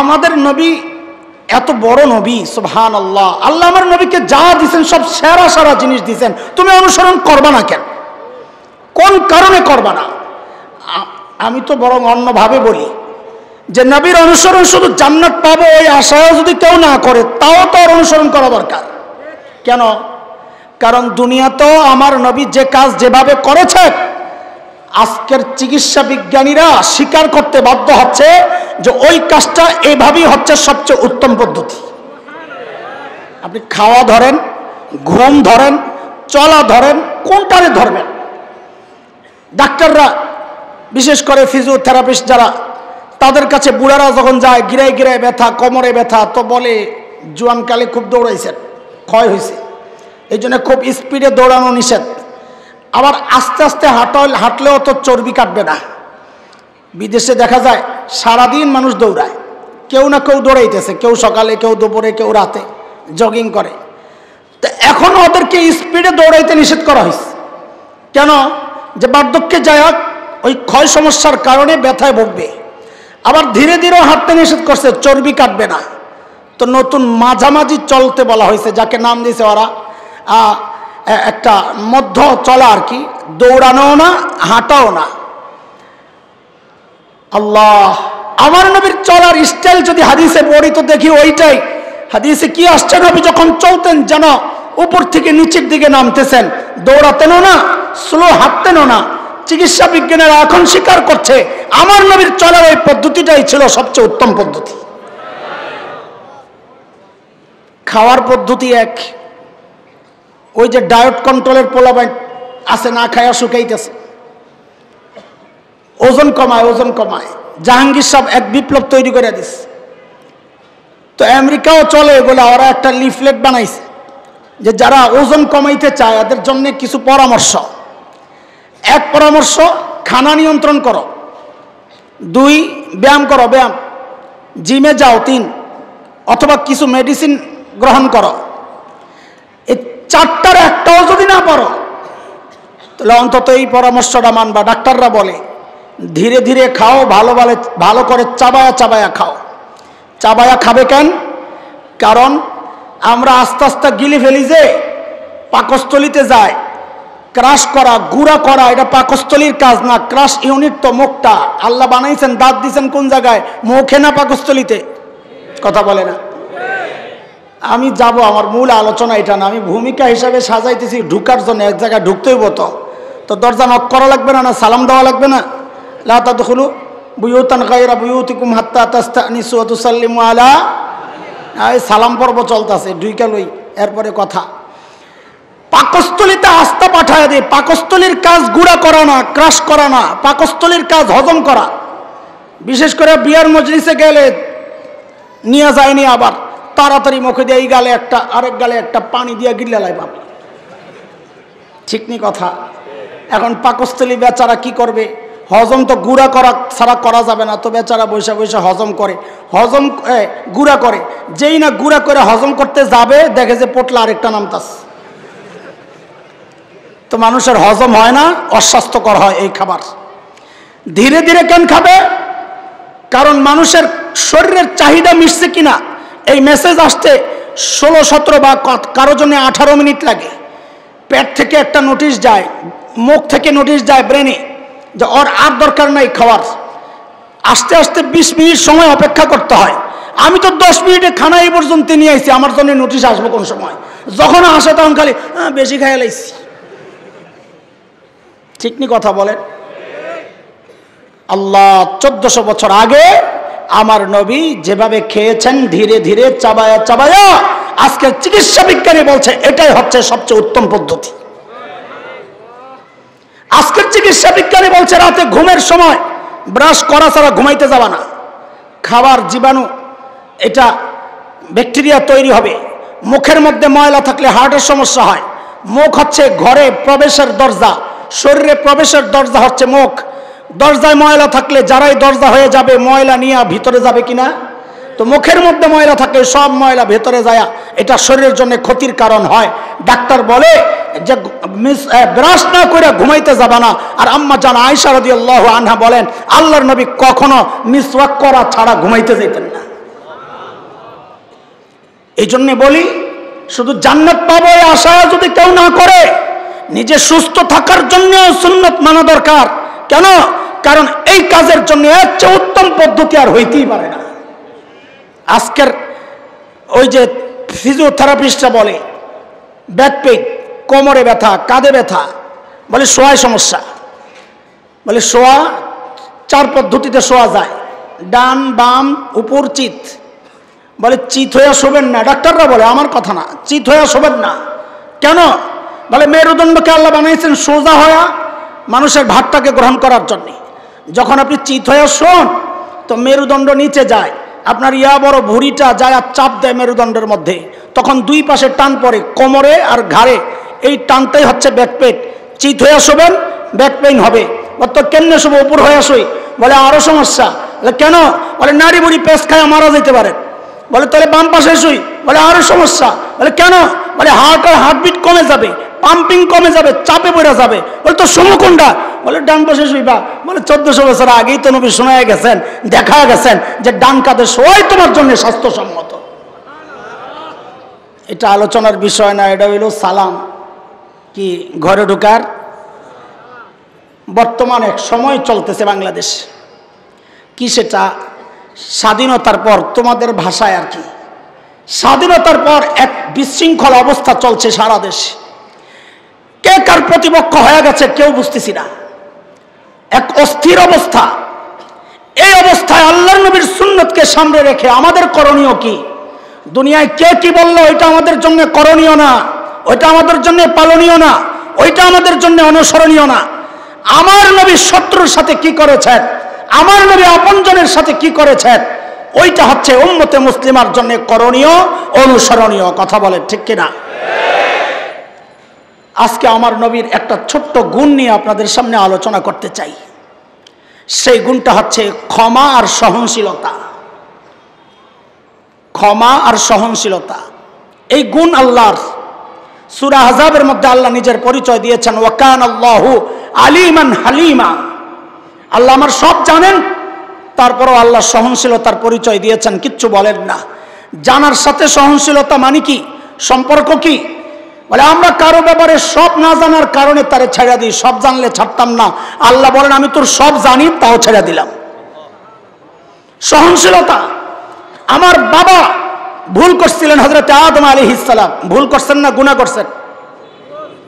আমাদের নবী এত বড় নবী, সুবহানাল্লাহ। আল্লাহ আমার নবীকে যা দিয়েছেন সব সেরা সেরা জিনিস দিয়েছেন, তুমি অনুসরণ করবা না কেন? কোন কারণে করবা না? আমি তো বরং অন্যভাবে বলি যে নবীর অনুসরণ শুধু জান্নাত পাবো ওই আশায়ও যদি কেউ না করে, তাও তার অনুসরণ করা দরকার। কেন? কারণ দুনিয়াতেও আমার নবী যে কাজ যেভাবে করেছে, আজকের চিকিৎসা বিজ্ঞানীরা স্বীকার করতে বাধ্য হচ্ছে যে ওই কাজটা এভাবেই হচ্ছে সবচেয়ে উত্তম পদ্ধতি। আপনি খাওয়া ধরেন, ঘুম ধরেন, চলা ধরেন, কোনটারে ধরবেন? ডাক্তাররা, বিশেষ করে ফিজিওথেরাপিস্ট যারা, তাদের কাছে বুড়ারা যখন যায়, গিরায় গিরায় ব্যথা, কোমরে ব্যথা, তো বলে জোয়ানকালে খুব দৌড়াইছেন, ক্ষয় হয়েছে, এই জন্য খুব স্পিডে দৌড়ানো নিষেধ। আবার আস্তে আস্তে হাঁটলেও তো চর্বি কাটবে না। বিদেশে দেখা যায় সারাদিন মানুষ দৌড়ায়, কেউ না কেউ দৌড়াইতেছে, কেউ সকালে, কেউ দুপুরে, কেউ রাতে জগিং করে। তো এখন ওদেরকে স্পিডে দৌড়াইতে নিষেধ করা হয়েছে। কেন? যে বার্ধক্যে যায় ওই ক্ষয় সমস্যার কারণে ব্যথায় ভুগবে। আবার ধীরে ধীরে হাঁটতে নিষেধ করছে, চর্বি কাটবে না। তো নতুন মাঝামাঝি চলতে বলা হয়েছে, যাকে নাম দিয়েছে ওরা একটা মধ্য চলা আর কি, দৌড়ানোও না, হাঁটাও না। আল্লাহ, আমার নবীর চলার স্টাইল যদি হাদিসে পড়ি তো দেখি ওইটাই। হাদিসে কি আসছে? নবী যখন চলতেন যেন উপর থেকে নিচের দিকে নামতেছেন, দৌড়াতেনও না, স্লো হাঁটতেনও না। চিকিৎসা বিজ্ঞানীরা এখন স্বীকার করছে আমার নবীর চলার ওই পদ্ধতিটাই ছিল সবচেয়ে উত্তম পদ্ধতি। খাওয়ার পদ্ধতি এক। ওই যে ডায়েট কন্ট্রোলের পোলাপাইন আছে, না খায়া শুকাইতেছে, ওজন কমায়, ওজন কমায়। জাহাঙ্গীর সাহেব এক বিপ্লব তৈরি করে দিচ্ছে। তো আমেরিকাও চলে এগুলা, ওরা একটা লিফলেট বানাইছে যে যারা ওজন কমাইতে চায় এদের জন্য কিছু পরামর্শ। এক পরামর্শ, খানা নিয়ন্ত্রণ করো। 2, ব্যায়াম করো, ব্যায়াম, জিমে যাও। 3, অথবা কিছু মেডিসিন গ্রহণ করো। এই 4টার একটাও যদি না পারো তাহলে অন্তত এই পরামর্শটা মানবা। ডাক্তাররা বলে ধীরে ধীরে খাও, ভালো করে চাবায়া চাবায়া খাও। চাবায়া খাবে কেন? কারণ আমরা আস্তে আস্তে গিলে ফেলি, যে পাকস্থলিতে যায়। ক্রাশ করা, গুঁড়া করা, এটা পাকস্থলীর কাজ না। ক্রাশ ইউনিট তো মুখটা। আল্লাহ বানাইছেন, দাঁত দিয়েছেন কোন জায়গায়? মুখে না পাকস্থলীতে? কথা বলে না। আমি যাব, আমার মূল আলোচনা এটা না, আমি ভূমিকা হিসাবে সাজাইতেছি ঢুকার জন্য। এক জায়গায় ঢুকতেই তো দরজা নক করা লাগবে না, না সালাম দেওয়া লাগবে না? লা তাদখুলু বুয়ুতান গায়রা বুয়ুতিকুম হাত্তা তাস্তানিসু ওয়া তুসাল্লিমু আলা। এই সালাম পর্ব চলতেছে, ঢুইকা লই, এরপরে কথা। পাকস্থলীতে আস্থা পাঠায় দে। পাকস্থলীর কাজ গুঁড়া করা না, ক্রাশ করা না, পাকস্থলীর কাজ হজম করা। বিশেষ করে বিয়ার মজলিসে গেলে নিয়ে যায়নি, আবার তাড়াতাড়ি মুখে দিয়ে এই গালে একটা, আরেক গালে একটা, পানি দিয়ে গিলে লাই পাবে। ঠিক নি কথা? এখন পাকস্থলী বেচারা কি করবে? হজম তো গুঁড়া করা ছাড়া করা যাবে না। তো বেচারা বৈশা বৈশা হজম করে, গুঁড়া করে। যেই না গুঁড়া করে হজম করতে যাবে, দেখে যে পোটলা আরেকটা নামতাস। তো মানুষের হজম হয় না, অস্বাস্থ্যকর হয় এই খাবার। ধীরে ধীরে কেন খাবে? কারণ মানুষের শরীরের চাহিদা মিটছে কিনা এই মেসেজ আসতে 16-17 বা কারো জন্য 18 মিনিট লাগে। পেট থেকে একটা নোটিশ যায়, মুখ থেকে নোটিশ যায় ব্রেনে যে ওর আর দরকার নাই খাওয়ার। আস্তে আস্তে 20 মিনিট সময় অপেক্ষা করতে হয়। আমি তো 10 মিনিটে খানা এই পর্যন্ত নিয়ে আইছি, আমার জন্য নোটিশ আসবো কোন সময়? যখন আসে তখন খালি বেশি খাইয়া লাইছি। ঠিক নি কথা বলেন? আল্লাহ 1400 বছর আগে আমার নবী যেভাবে খেয়েছেন ধীরে ধীরে চাবায়া চাবায়া, আজকে চিকিৎসা বিজ্ঞানী বলছে এটাই হচ্ছে সবচেয়ে উত্তম পদ্ধতি। আজকের চিকিৎসা বিজ্ঞানী বলছে রাতে ঘুমের সময় ব্রাশ করা ছাড়া ঘুমাইতে যাবা না। খাবার জীবাণু, এটা ব্যাকটেরিয়া তৈরি হবে। মুখের মধ্যে ময়লা থাকলে হার্টের সমস্যা হয়। মুখ হচ্ছে ঘরে প্রবেশের দরজা, শরীরে প্রবেশের দরজা হচ্ছে মুখ। দরজায় ময়লা থাকলে যারাই দরজা হয়ে যাবে, ময়লা নিয়ে ভিতরে যাবে কিনা? তো মুখের মধ্যে ময়লা থাকলে সব ময়লা ভেতরে যায়, এটা শরীরের জন্য ক্ষতির কারণ হয়। ডাক্তার বলে যে ব্রাশ না করে ঘুমাইতে যাবা না। আর আম্মা জান আয়েশা রাদিয়াল্লাহু আনহা বলেন আল্লাহর নবী কখনো মিসওয়াক করা ছাড়া ঘুমাইতে যেতেন না। এই জন্য বলি, শুধু জান্নাত পাবো এই আশা যদি কেউ না করে, নিজে সুস্থ থাকার জন্য সুন্নত মানা দরকার। কেন? কারণ এই কাজের জন্য এর চেয়ে উত্তম পদ্ধতি আর হইতেই পারে না। আজকের ওই যে ফিজিওথেরাপিস্টরা বলে ব্যাক পেইন, কোমরে ব্যথা, কাঁধে ব্যথা, বলে শোয়ায় সমস্যা, বলে শোয়া 4 পদ্ধতিতে শোয়া যায়, ডান বাম উপর চিত। বলে চিত হয়ে শোবেন না, ডাক্তাররা বলে, আমার কথা না, চিত হয়ে শোবেন না। কেন? বলে মেরুদণ্ডকে আল্লাহ বানিয়েছেন সোজা হয়ে মানুষের ভাতটাকে গ্রহণ করার জন্য। যখন আপনি চিত হয়ে শোন তো মেরুদণ্ড নিচে যায়, আপনার বড় ভুঁড়িটা যায় আর চাপ দেয় মেরুদণ্ডের মধ্যে, তখন 2 পাশে টান পড়ে, কোমরে আর ঘাড়ে। এই টানটাই হচ্ছে ব্যাক পেইন। চিত হয়ে শোবেন, ব্যাক পেইন হবে। তো কেমনে শোবো? উপর হয়ে শুই। বলে আরো সমস্যা। বলে কেন? বলে নাড়ি বুড়ি পেস খায় মারা যেতে পারে। বলে তাহলে বাম পাশে শুই। বলে আরো সমস্যা। বলে কেন? বলে হার্টবিট কমে যাবে, পাম্পিং কমে যাবে, চাপে পড়ে যাবে। বলে তো শোনো কোনটা? বলে ডান পাশে শুইবা। বলে 1400 বছর আগেই তো নবী শোনায় গেছেন, দেখা গেছেন যে ডান কাঁধে শোয়াই তোমার জন্য স্বাস্থ্যসম্মত। এটা আলোচনার বিষয় না, এটা হইল সালাম কি ঘরে ঢোকার। বর্তমানে এক সময় চলতেছে বাংলাদেশ, কি সেটা স্বাধীনতার পর, তোমাদের ভাষায় আর কি, স্বাধীনতার পর এক বিশৃঙ্খল অবস্থা চলছে সারা দেশে। কে কার প্রতিপক্ষ হয়ে গেছে কেউ বুঝতেছি না, এক অস্থির অবস্থা। এই অবস্থায় আল্লাহর নবীর সুন্নতকে সামনে রেখে আমাদের করণীয় কি? দুনিয়ায় কে কি বললো ওইটা আমাদের জন্য করণীয় না, ওইটা আমাদের জন্য পালনীয় না, ওইটা আমাদের জন্য অনুসরণীয় না। আমার নবী শত্রুর সাথে কি করেছেন, আমার নবী আপনজনের সাথে কি করেছেন, ওইটা হচ্ছে উম্মতে মুসলিমার জন্য করণীয়, অনুসরণীয়। কথা বলে ঠিক কিনা? আজকে আমার নবীর একটা ছোট্ট গুণ নিয়ে আপনাদের সামনে আলোচনা করতে চাই। সেই গুণটা হচ্ছে ক্ষমা আর সহনশীলতা। ক্ষমা আর সহনশীলতা, এই গুণ আল্লাহর। সূরা আহজাবের মধ্যে আল্লাহ নিজের পরিচয় দিয়েছেন, ওয়া কানাল্লাহু আলিমান হালিমা। আল্লাহ আমার সব জানেন, তারপরও আল্লাহ সহনশীলতার পরিচয় দিয়েছেন, কিচ্ছু বলেন না। জানার সাথে সহনশীলতা মানে কি, সম্পর্ক কি? বলে আমরা কারো ব্যাপারে সব না জানার কারণে তারে ছেড়ে দিই, সব জানলে ছাড়তাম না। আল্লাহ বলেন আমি তোর সব জানি, তাও ছেড়ে দিলাম। সহনশীলতা। আমার বাবা ভুল করছিলেন, হযরত আদম আলাইহিস সালাম। ভুল করছেন না গুনাহ করছেন?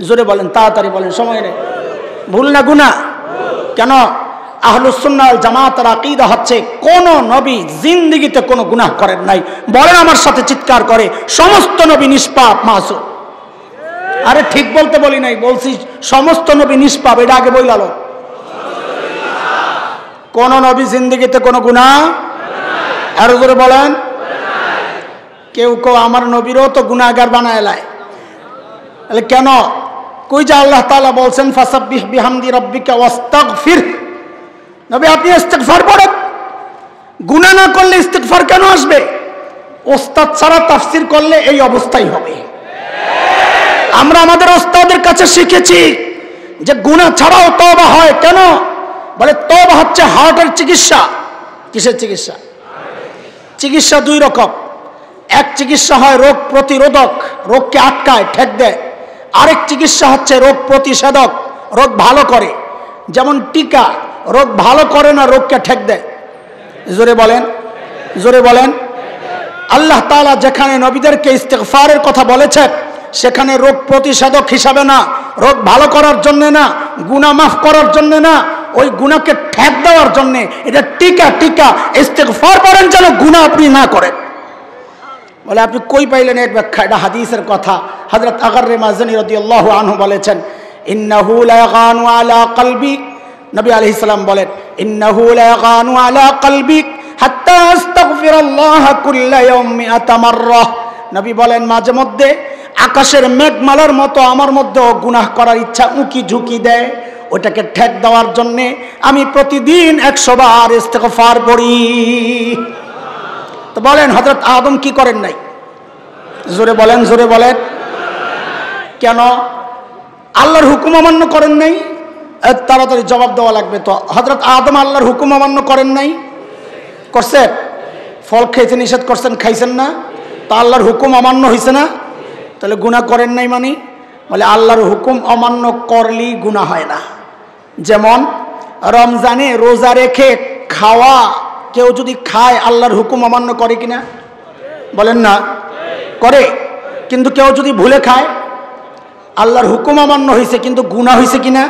জোরে বলেন, তাড়াতাড়ি বলেন, সময় নেই। ভুল না গুনাহ? কেন? আহলুস সুন্নাহ ওয়াল জামাতের আকীদা হচ্ছে কোন নবী জিন্দেগিতে কোনো গুনাহ করেন নাই। বলেন আমার সাথে চিৎকার করে, সমস্ত নবী নিষ্পাপ মাসুম। আরে ঠিক বলতে বলি নাই, বলছি সমস্ত নবী নিষ্পাপ। এটা আগে বইলালো, কোন নবী জিন্দেগিতে কোনো গুনাহ আর জোরে বলেন। কেউ কেউ আমার নবীরও তো গুনাহগার বানায় লাই। তাহলে কেন? কই যে আল্লাহ তাআলা বলছেন ফাসাব্বিহ বিহামদি রাব্বিকা ওয়াস্তাগফির। নবী আপনি ইস্তিগফার পড়েন। গুনাহ না করলে ইস্তিগফার কেন আসবে? ওস্তাদ ছাড়া তাফসীর করলে এই অবস্থাই হবে। আমরা আমাদের ওস্তাদের কাছে শিখেছি যে গুনাহ ছাড়াও তওবা হয়। কেন? বলে তওবা হচ্ছে হার্টের চিকিৎসা। কিসের চিকিৎসা? চিকিৎসা 2 রকম। এক চিকিৎসা হয় রোগ প্রতিরোধক, রোগকে আটকায়, ঠেক দেয়। আরেক চিকিৎসা হচ্ছে রোগ প্রতিষেধক, রোগ ভালো করে। যেমন টিকা রোগ ভালো করে না, রোগকে ঠেক দেয়। জোরে বলেন, জোরে বলেন। আল্লাহ তাআলা যেখানে নবীদেরকে ইস্তিগফারের কথা বলেছেন, সেখানে রোগ প্রতিষেধক হিসাবে না, রোগ ভালো করার জন্য না, গুনাহ মাফ করার জন্য না, ওই গুনাহকে ঠেক দেওয়ার জন্য। এটা টিকা, টিকা। ইস্তিগফার করেন যেন গুনাহ আপনি না করেন। বলে আপনি কই পাইলেন এক ব্যাখ্যা? এটা হাদিসের কথা। হযরত আগর মাযনী রাদিয়াল্লাহু আনহু বলেছেন, ইন্নাহু লাগানু আলা কলবি। নবী আলাইহিস সালাম বলেন, ইন্নাহু লাগানু আলা কলবি হাত্তা আস্তাগফিরুল্লাহ কুল্লা ইয়াউম মিআতা মাররা। নবী বলেন মাঝে মধ্যে আকাশের মেঘমালার মতো আমার মধ্যেও গুনাহ করার ইচ্ছা উকি ঝুঁকি দেয়। ওটাকে ঠেক দেওয়ার জন্য আমি প্রতিদিন 100 বার ইস্তিগফার পড়ি। তো বলেন হযরত আদম কি করেন নাই? জোরে বলেন, জোরে বলেন। কেন? আল্লাহর হুকুম অমান্য করেন নাই? তাড়াতাড়ি জবাব দেওয়া লাগবে। তো হযরত আদম আল্লাহর হুকুম অমান্য করেন নাই? করছেন? ফল খেতে নিষেধ করছেন, খাইছেন না? তা আল্লাহর হুকুম অমান্য হয়েছে না? তাহলে গুনাহ করেন নাই মানে? বলে আল্লাহর হুকুম অমান্য করলেই গুনাহ হয় না। যেমন রমজানে রোজা রেখে খাওয়া, কেউ যদি খায় আল্লাহর হুকুম অমান্য করে কিনা? বলেন না, করে। কিন্তু কেউ যদি ভুলে খায়, আল্লাহর হুকুম অমান্য হয়েছে কিন্তু গুনাহ হয়েছে কিনা?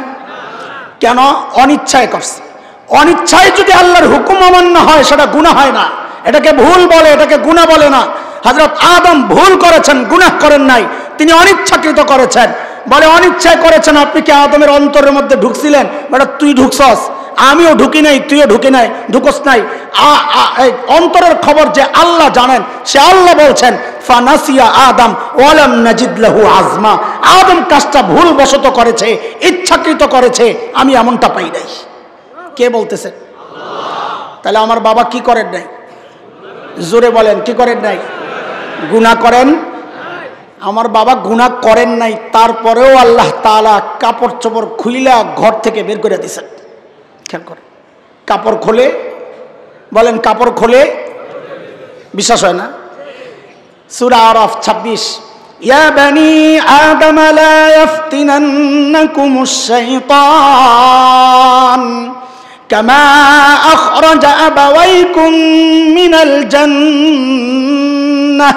কেন? অনিচ্ছায় করছে। অনিচ্ছায় যদি আল্লাহর হুকুম অমান্য হয় সেটা গুনাহ হয় না, এটাকে ভুল বলে, এটাকে গুনাহ বলে না। হযরত আদম ভুল করেছেন, গুনাহ করেন নাই, তিনি অনিচ্ছাকৃত করেছেন। বলে অনিচ্ছায় করেছেন, আপনি কি আদমের অন্তরের মধ্যে ঢুকছিলেন? বেটা তুই ঢুকছস, আমিও ঢুকি নাই, তুইও ঢুকি নাই, ঢুকস নাই। অন্তরের খবর যে আল্লাহ জানেন, সে আল্লাহ বলছেন ফানাসিয়া আদম ওয়ালাম নাজিদ লাহু আজমা। আদম কাজটা ভুল বশত করেছে, ইচ্ছাকৃত করেছে, আমি এমনটা পাই নাই। কে বলতেছে? তাহলে আমার বাবা কি করেন নাই? জোরে বলেন, কি করেন নাই? গুনাহ করেন? আমার বাবা গুনাহ করেন নাই, তারপরেও আল্লাহ তাআলা কাপড় চোপড় খুইলা ঘর থেকে বের করে দিয়েছেন। খেয়াল করেন, কাপড় খোলে, বলেন কাপড় খোলে, বিশ্বাস হয় না? সূরা আরাফ 26, ইয়া বানি আদম লা ইফতিনান্নাকুমুশ শাইতান কামা আখরাজা আবাওয়াইকুম মিনাল জান্নাহ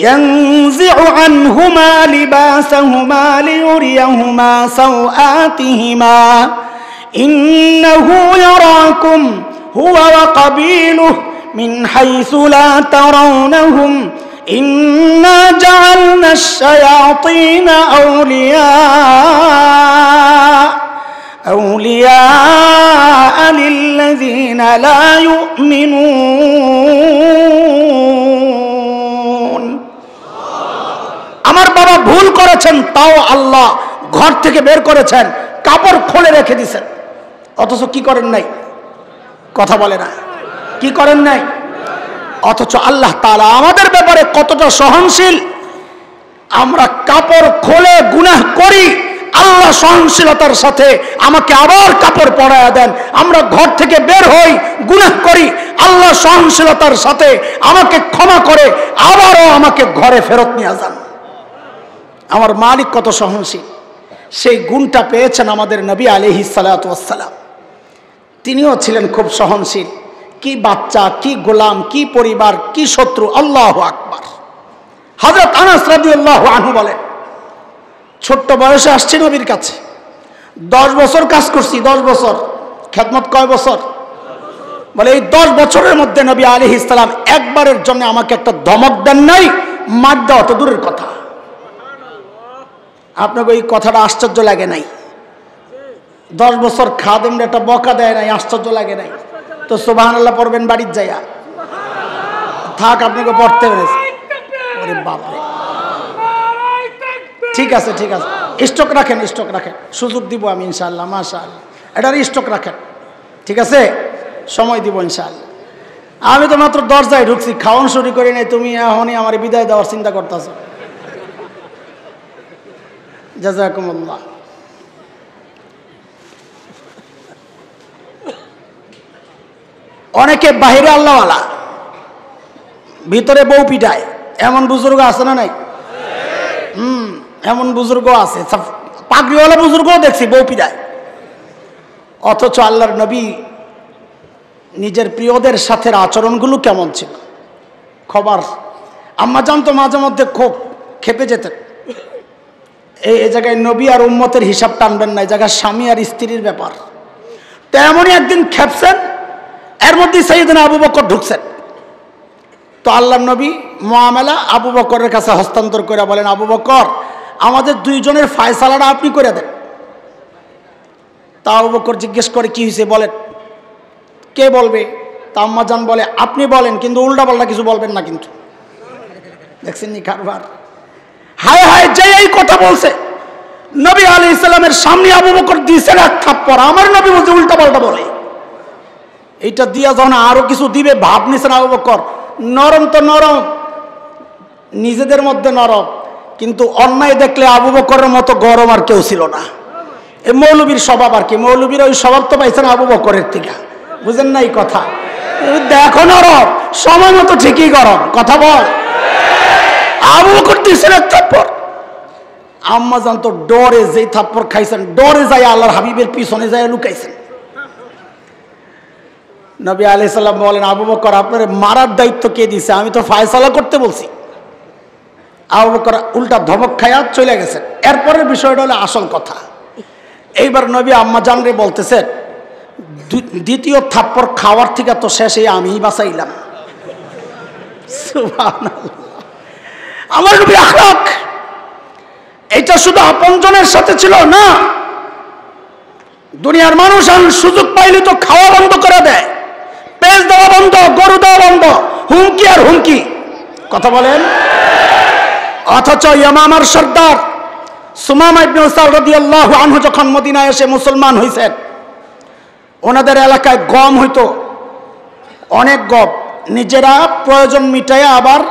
ينزع عنهما لباسهما ليريهما سوآتهما إنه يراكم هو وقبيله من حيث لا ترونهم إنا جعلنا الشياطين أولياء للذين لا يؤمنون। আমার বাবা ভুল করেছেন, তাও আল্লাহ ঘর থেকে বের করেছেন, কাপড় খুলে রেখে দিয়েছেন, অথচ কি করেন নাই? কথা বলে না, কি করেন নাই? অথচ আল্লাহ তাআলা আমাদের ব্যাপারে কতটা সহনশীল। আমরা কাপড় খুলে গুনাহ করি, আল্লাহ সহনশীলতার সাথে আমাকে আবার কাপড় পরায়া দেন। আমরা ঘর থেকে বের হই, গুনাহ করি, আল্লাহ সহনশীলতার সাথে আমাকে ক্ষমা করে আবারও আমাকে ঘরে ফেরত নিয়ে যান। আমার মালিক কত সহনশীল, সেই গুণটা পেয়েছেন আমাদের নবী আলাইহিস সালাতু ওয়াস সালাম। তিনিও ছিলেন খুব সহনশীল। কি বাচ্চা, কি গোলাম, কি পরিবার, কি শত্রু, আল্লাহু আকবার। হযরত আনাস রাদিয়াল্লাহু আনহু বলেন, ছোট্ট বয়সে আসছি নবীর কাছে, 10 বছর কাজ করছি। 10 বছর খেদমত কয় বছর? বলে এই 10 বছরের মধ্যে নবী আলাইহিস সালাম একবারের জন্য আমাকে একটা ধমক দেন নাই, মার দেওয়া তো দূরের কথা। আপনাকে এই কথাটা আশ্চর্য লাগে নাই? 10 বছর খাদেমরা একটা বকা দেয় নাই, আশ্চর্য লাগে নাই? তো সুবহানাল্লাহ পড়বেন বাড়ির যাইয়া, থাক আপনাকে পড়তে হয়েছে। ওরে বাপরে, ঠিক আছে ঠিক আছে, স্টক রাখেন, স্টক রাখেন, সুযোগ দিব আমি ইনশাআল্লাহ, মাশাআল্লাহ। এটার স্টক রাখেন, ঠিক আছে, সময় দিব ইনশাআল্লাহ। আমি তো মাত্র দরজায় ঢুকছি, খাওয়ান শুরু করি নাই, তুমি এখনই আমার বিদায় দেওয়ার চিন্তা করতেছো। জাযাকুমুল্লাহ। অনেকে বাহিরে আল্লাহওয়ালা, ভিতরে বউ পিটায়, এমন বুজুর্গ আছে না নাই? এমন বুজুর্গ আছে, পাগড়িওয়ালা বুজুর্গও দেখছি বউ পিটায়। অথচ আল্লাহর নবী নিজের প্রিয়দের সাথে আচরণগুলো কেমন ছিল খবর। আম্মা জান তো মাঝে মধ্যে খুব খেপে যেতেন। এই জায়গায় নবী আর উম্মতের হিসাব টানবেন না, এই জায়গায় স্বামী আর স্ত্রীর ব্যাপার। তেমনই একদিন খেপছেন, এর মধ্যে সাইয়েদনা আবু বকর ঢুকছেন। তো আল্লাহর নবী মুআমালা আবু বকরের কাছে হস্তান্তর করে বলেন, আবু বকর আমাদের দুইজনের ফয়সালাটা আপনি করে দেন। তা আবু বকর জিজ্ঞেস করে, কি হয়েছে বলেন। কে বলবে? তা আম্মা জান বলে, আপনি বলেন, কিন্তু উল্টাপাল্টা কিছু বলবেন না। কিন্তু দেখছেন নি কারবার। হায় হায়, যে এই কথা বলছে নবী আলাইহিস সালামের সামনে আবু বকর দিয়েছেন এক থাপ্পড়, আমার নবী বলছে উল্টাপাল্টা বলে। এইটা দিয়া যখন আরো কিছু দিবে ভাব নিছেন আবু বকর। নরম তো নরম, নিজেদের মধ্যে নরম, কিন্তু অন্যায় দেখলে আবু বকরের মতো গরম আর কেউ ছিল না। এই মৌলবীর স্বভাব আর কি, মৌলবীর ওই স্বভাব তো পাইছেন আবু বকরের থেকে, বুঝেন না এই কথা? দেখো নরম, সময় মতো ঠিকই গরম, কথা বল। আবু বকর দিয়েছেন এক থাপ্পড়। আম্মা জান তো ডরে, যেই থাপ্পড় খাইছেন ডরে যায় আল্লাহর হাবিবের পিছনে যায় লুকাইছেন। নবী আলাইহিস সালাম বলেন, আবু বকর আপনার মারার দায়িত্ব কে দিছে? আমি তো ফায়সালা করতে বলছি। আবু বকর উল্টা ধমক খায়া চলে গেছেন। এরপরের বিষয়টা হলো আসল কথা। এইবার নবী আম্মা জানরে বলতেছেন, দ্বিতীয় থাপ্পড় খাওয়ার থেকে তো শেষে আমিই বাঁচাইলাম। সুবহানাল্লাহ। আমার নবীর আখলাক এটা শুধু আপনজনের সাথে ছিল না, দুনিয়ার মানুষ সুযোগ পাইলে তো খাওয়া বন্ধ করে দেয়, পেঁচ দেওয়া বন্ধ, গরু দেওয়া বন্ধ, হুমকি আর হুমকি। কথা বলেন। অথচ ইয়ামামার সর্দার সুমামা ইবনে উসাল রাদিয়াল্লাহু আনহু যখন মদিনায় এসে মুসলমান হয়েছেন, ওনাদের এলাকায় গম হইতো, অনেক গম, নিজেরা প্রয়োজন মিটাইয়া আবার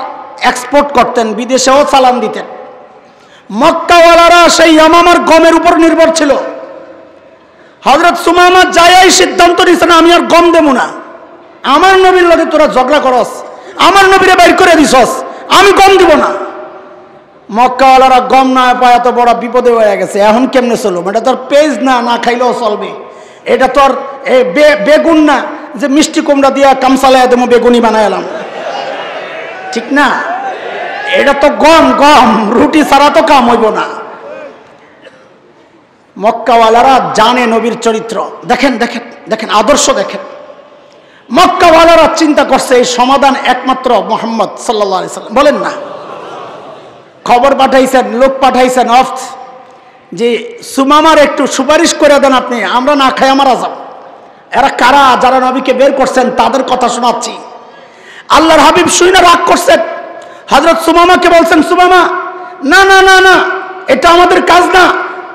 এক্সপোর্ট করতেন, বিদেশেও চালান দিতেন। মক্কাওয়ালারা সেই ইয়ামামার গমের উপর নির্ভর ছিল। হযরত সুমামা যাই সিদ্ধান্ত নিয়েছেন, আমি আর গম দেব না। আমার নবীর লগে তোরা ঝগড়া করস, আমার নবীরে বাইর করে দিছস, আমি গম দিব না। মক্কাওয়ালারা গম না পায় তো বড় বিপদে হয়ে গেছে। এখন কেমনে চলবে? এটা তোর পেজ না, না খাইলেও চলবে। এটা তোর বেগুন না যে মিষ্টি কুমড়া দিয়া কামসালায় দেবো বেগুনি বানাইলাম, ঠিক না? এটা তো গম, গম রুটি ছাড়া তো কাম হইব না। মক্কাওয়ালারা জানে নবীর চরিত্র। দেখেন দেখেন দেখেন আদর্শ দেখেন। মক্কাওয়ালারা চিন্তা করছে এই সমাধান একমাত্র মুহাম্মদ সাল্লাল্লাহু আলাইহি সাল্লাম। বলেন না, খবর পাঠাইছেন, লোক পাঠাইছেন অফ যে সুমামার একটু সুপারিশ করে দেন আপনি, আমরা না খাই মারা যাব। এরা কারা? যারা নবীকে বের করছেন তাদের কথা শোনাচ্ছি। আল্লাহর হাবিব শুনে রাগ করছেন, হযরত সুমামাকে বলছেন, সুমামা না না না না, এটা আমাদের কাজ না,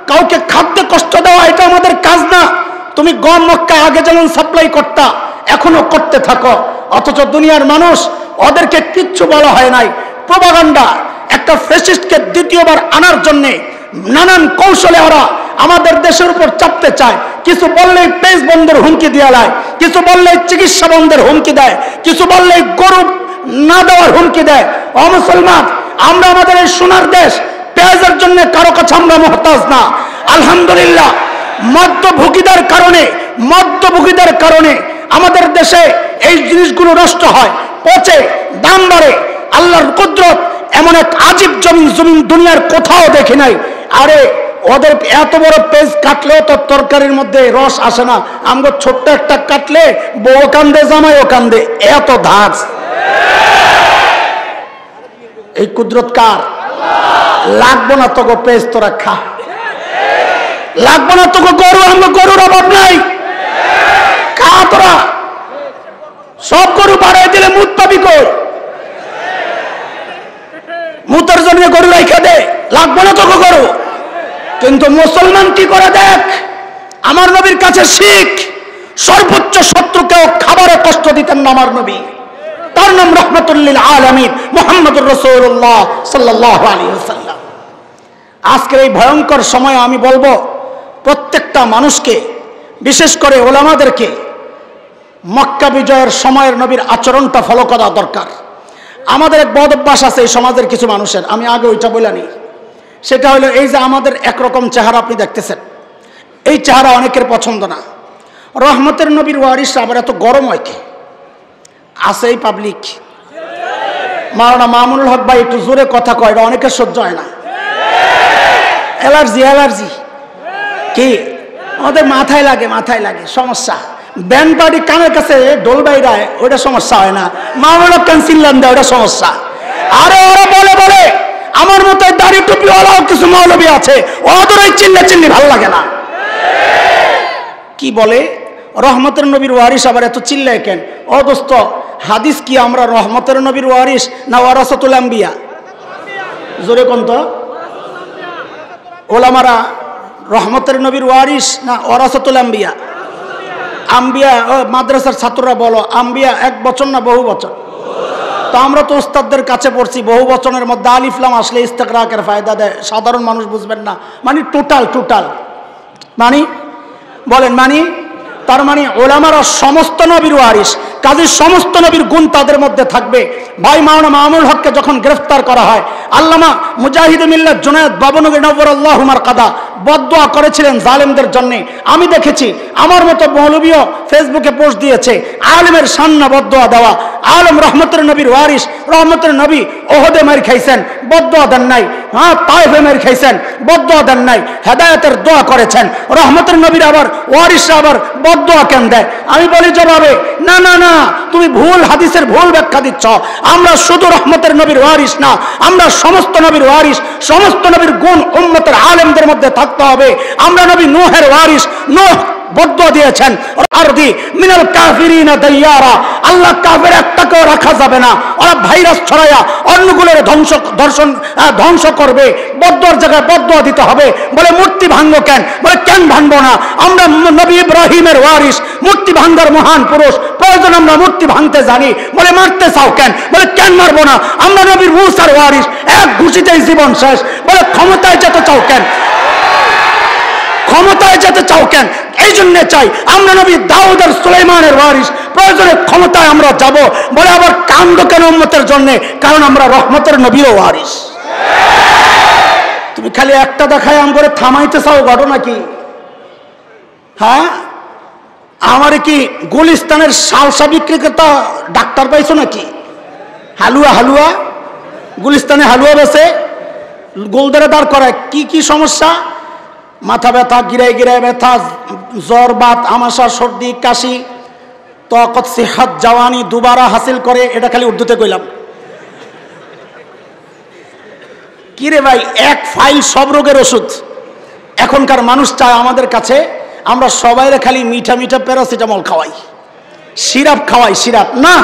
কাউকে খাদ্যে কষ্ট দেওয়া এটা আমাদের কাজ না। তুমি গম মক্কায় আগে যেমন সাপ্লাই করতা এখনো করতে থাকো। অথচ দুনিয়ার মানুষ, ওদেরকে কিচ্ছু বলা হয় নাই। প্রোপাগান্ডা, একটা ফ্যাসিস্টকে দ্বিতীয়বার আনার জন্য নানান কৌশলে ওরা আমাদের দেশের উপর চাপতে চায়। কিছু বললেই পেজ বন্ধের হুমকি দেওয়া হয়, কিছু বললেই চিকিৎসা বন্ধের হুমকি দেয়, কিছু বললেই গরু না দেওয়ার হুমকি দেয়। ও মুসলমান, আমরা আমাদের এই সোনার দেশ, পেঁয়াজের জন্য কারো কাছে আমরা মুহতাজ না। আলহামদুলিল্লাহ, মধ্যভোগীদের কারণে আমাদের দেশে এই জিনিসগুলো নষ্ট হয়, পচে, দাম বাড়ে। আল্লাহর কুদরত, এমন এক আজীব জমিন দুনিয়ার কোথাও দেখি নাই। আরে ওদের এত বড় পেজ কাটলেও তো তরকারির মধ্যে রস আসে না। আমরা ছোট্ট একটা কাটলে বউ কান্দে, জামাইও কান্দে, এত ধার। এই কুদরত কার? লাগবো না তোকে পেজ, তোরা খা। লাগবো না তোকে গরু, আমরা গরুর অভাব নাই, খা তোরা। সব গরু বাড়াই দিলে মুত পাবি কই? মুতের জন্য গরু রাইখা দে, লাগবো না তোকে গরু। কিন্তু মুসলমান কি করে দেখ, আমার নবীর কাছে শিখ। সর্বোচ্চ শত্রুকেও খাবারে কষ্ট দিতেন না আমার নবী। তার নাম রাহমাতুল লিল আলামিন মুহাম্মদুর রাসূলুল্লাহ সাল্লাল্লাহু আলাইহি ওয়াসাল্লাম। আজকের এই ভয়ঙ্কর সময়ে আমি বলবো প্রত্যেকটা মানুষকে, বিশেষ করে ওলামাদেরকে, মক্কা বিজয়ের সময়ের নবীর আচরণটা ফলো করা দরকার। আমাদের এক বদ অভ্যাস আছে এই সমাজের কিছু মানুষের, আমি আগে ওইটা বলে নিই। সেটা হলো এই যে আমাদের একরকম চেহারা আপনি দেখতেছেন, এই চেহারা অনেকের পছন্দ না। রহমতের নবীর ওয়ারিস আবার এত গরম হয় কি? আছে এই পাবলিক। মাওলানা মামুনুল হক ভাই একটু জোরে কথা কয়, এটা অনেকের সহ্য হয় না। অ্যালার্জি কি আমাদের মাথায় লাগে সমস্যা। ব্যান্ড পার্টি কানের কাছে ঢোল বাইরায়, ওইটা সমস্যা হয় না। মামুনুল হক ক্যান্সিলান দেয়, ওটা সমস্যা। আরে ওরা বলে আমার মতো দাড়ি টুপিওয়ালাও কিছু মৌলবী আছে, ওদের ওই চিল্লি ভালো লাগে না। কি বলে রহমতের নবীর ওয়ারিস আবার এত চিল্লায় কেন? ও দোস্ত, হাদিস কি আমরা রহমতের নবীর ওয়ারিস না ওয়ারাসাতুল আম্বিয়া? জোরে কোন তো ওলামারা রহমতের নবীর ওয়ারিস না ওয়ারাসাতুল আম্বিয়া? আম্বিয়া মাদ্রাসার ছাত্ররা বলো, আম্বিয়া এক বচন না বহু বচন? তো আমরা তো উস্তাদদের কাছে পড়ছি, বহু বচনের মধ্যে আলিফ লাম আসলে ইস্তেকরাকের ফায়দা দেয়, সাধারণ মানুষ বুঝবেন না। মানে টোটাল মানে বলেন, মানে তার মানে ওলামারা সমস্ত নবীর ওয়ারিস, কাজে সমস্ত নবীর গুণ তাদের মধ্যে থাকবে। ভাই মাওলানা মামুনুল হককে যখন গ্রেফতার করা হয়, আল্লামা মুজাহিদ মিল্লাত জুনায়েদ বাবনগরী নওয়ারাল্লাহু মারকাদা বদদোয়া করেছিলেন জালেমদের জন্য। আমি দেখেছি আমার মতো মৌলবীও ফেসবুকে পোস্ট দিয়েছে, আলেমের সান্না বদদোয়া দেওয়া। আলম রহমতের নবীর ওয়ারিস, রহমতের নবী ওহদে মার খাইছেন, বদদোয়া দেন নাই। হ্যাঁ, তায়েফে মার খাইছেন, বদদোয়া দেন নাই, হেদায়েতের দোয়া করেছেন। রহমতের নবীর আবার ওয়ারিসরা আবার বদদোয়া কেন দেয়? আমি বলি জবাবে, না না না, তুমি ভুল হাদিসের ভুল ব্যাখ্যা দিচ্ছ। আমরা শুধু রহমতের নবীর ওয়ারিস না, আমরা সমস্ত নবীর ওয়ারিস। সমস্ত নবীর গুণ উম্মতের আলেমদের মধ্যে থাকতে হবে। আমরা নবী নূহের ওয়ারিস। নূহ বদদোয়া দিয়েছেন, আরদি মিনাল কাফিরিনা দাইয়ারা, আল্লাহ কাফের একটাকেও রাখা যাবে না, ওরা ভাইরাস ছড়ায়া অন্যগুলোর ধ্বংস করবে। বদদোয়ার জায়গায় বদদোয়া দিতে হবে। বলে মূর্তি ভাঙবো কেন? বলে কেন ভাঙবো না? আমরা নবী ইব্রাহিমের ওয়ারিস, মূর্তি ভাঙার মহান পুরুষ, প্রয়োজন আমরা মূর্তি ভাঙতে জানি। বলে মারতে চাও কেন? বলে কেন মারবো না? আমরা নবীর মুসার ওয়ারিস, এক ঘুষিতেই জীবন শেষ। বলে ক্ষমতায় যেতে চাও কেন? ক্ষমতায় যেতে চাও কেন? এই জন্য চাই আমরা নবী দাউদ আর সুলাইমানের ওয়ারিস, প্রয়োজনে ক্ষমতায় আমরা যাব। বলে আবার কান্দ কেন উম্মতের জন্য? কারণ আমরা রহমতের নবীর ওয়ারিস। তুমি খালি একটা দেখায় আম করে থামাইতে চাও, ঘটনা কি? হ্যাঁ, আমার কি গুলিস্তানের সালসা বিক্রেতা ডাক্তার পাইছো নাকি? হালুয়া হালুয়া গুলিস্তানে হালুয়া বেছে, গোলদারে দাঁড় করায়। কি কি সমস্যা? মাথা ব্যথা, গিরায় গিরায় ব্যথা, জ্বর, বাত, আমাশা, সর্দি, কাশি, তকত সিহাত জওয়ানি দুবারা হাসিল করে। এটা খালি উর্দুতে কইলাম। কিরে ভাই, এক ফাইল সব রোগের ওষুধ। এখনকার মানুষ চায় আমাদের কাছে আমরা সবাইরে খালি মিঠা মিঠা প্যারাসিটামল খাওয়াই, সিরাপ খাওয়াই। সিরাপ না,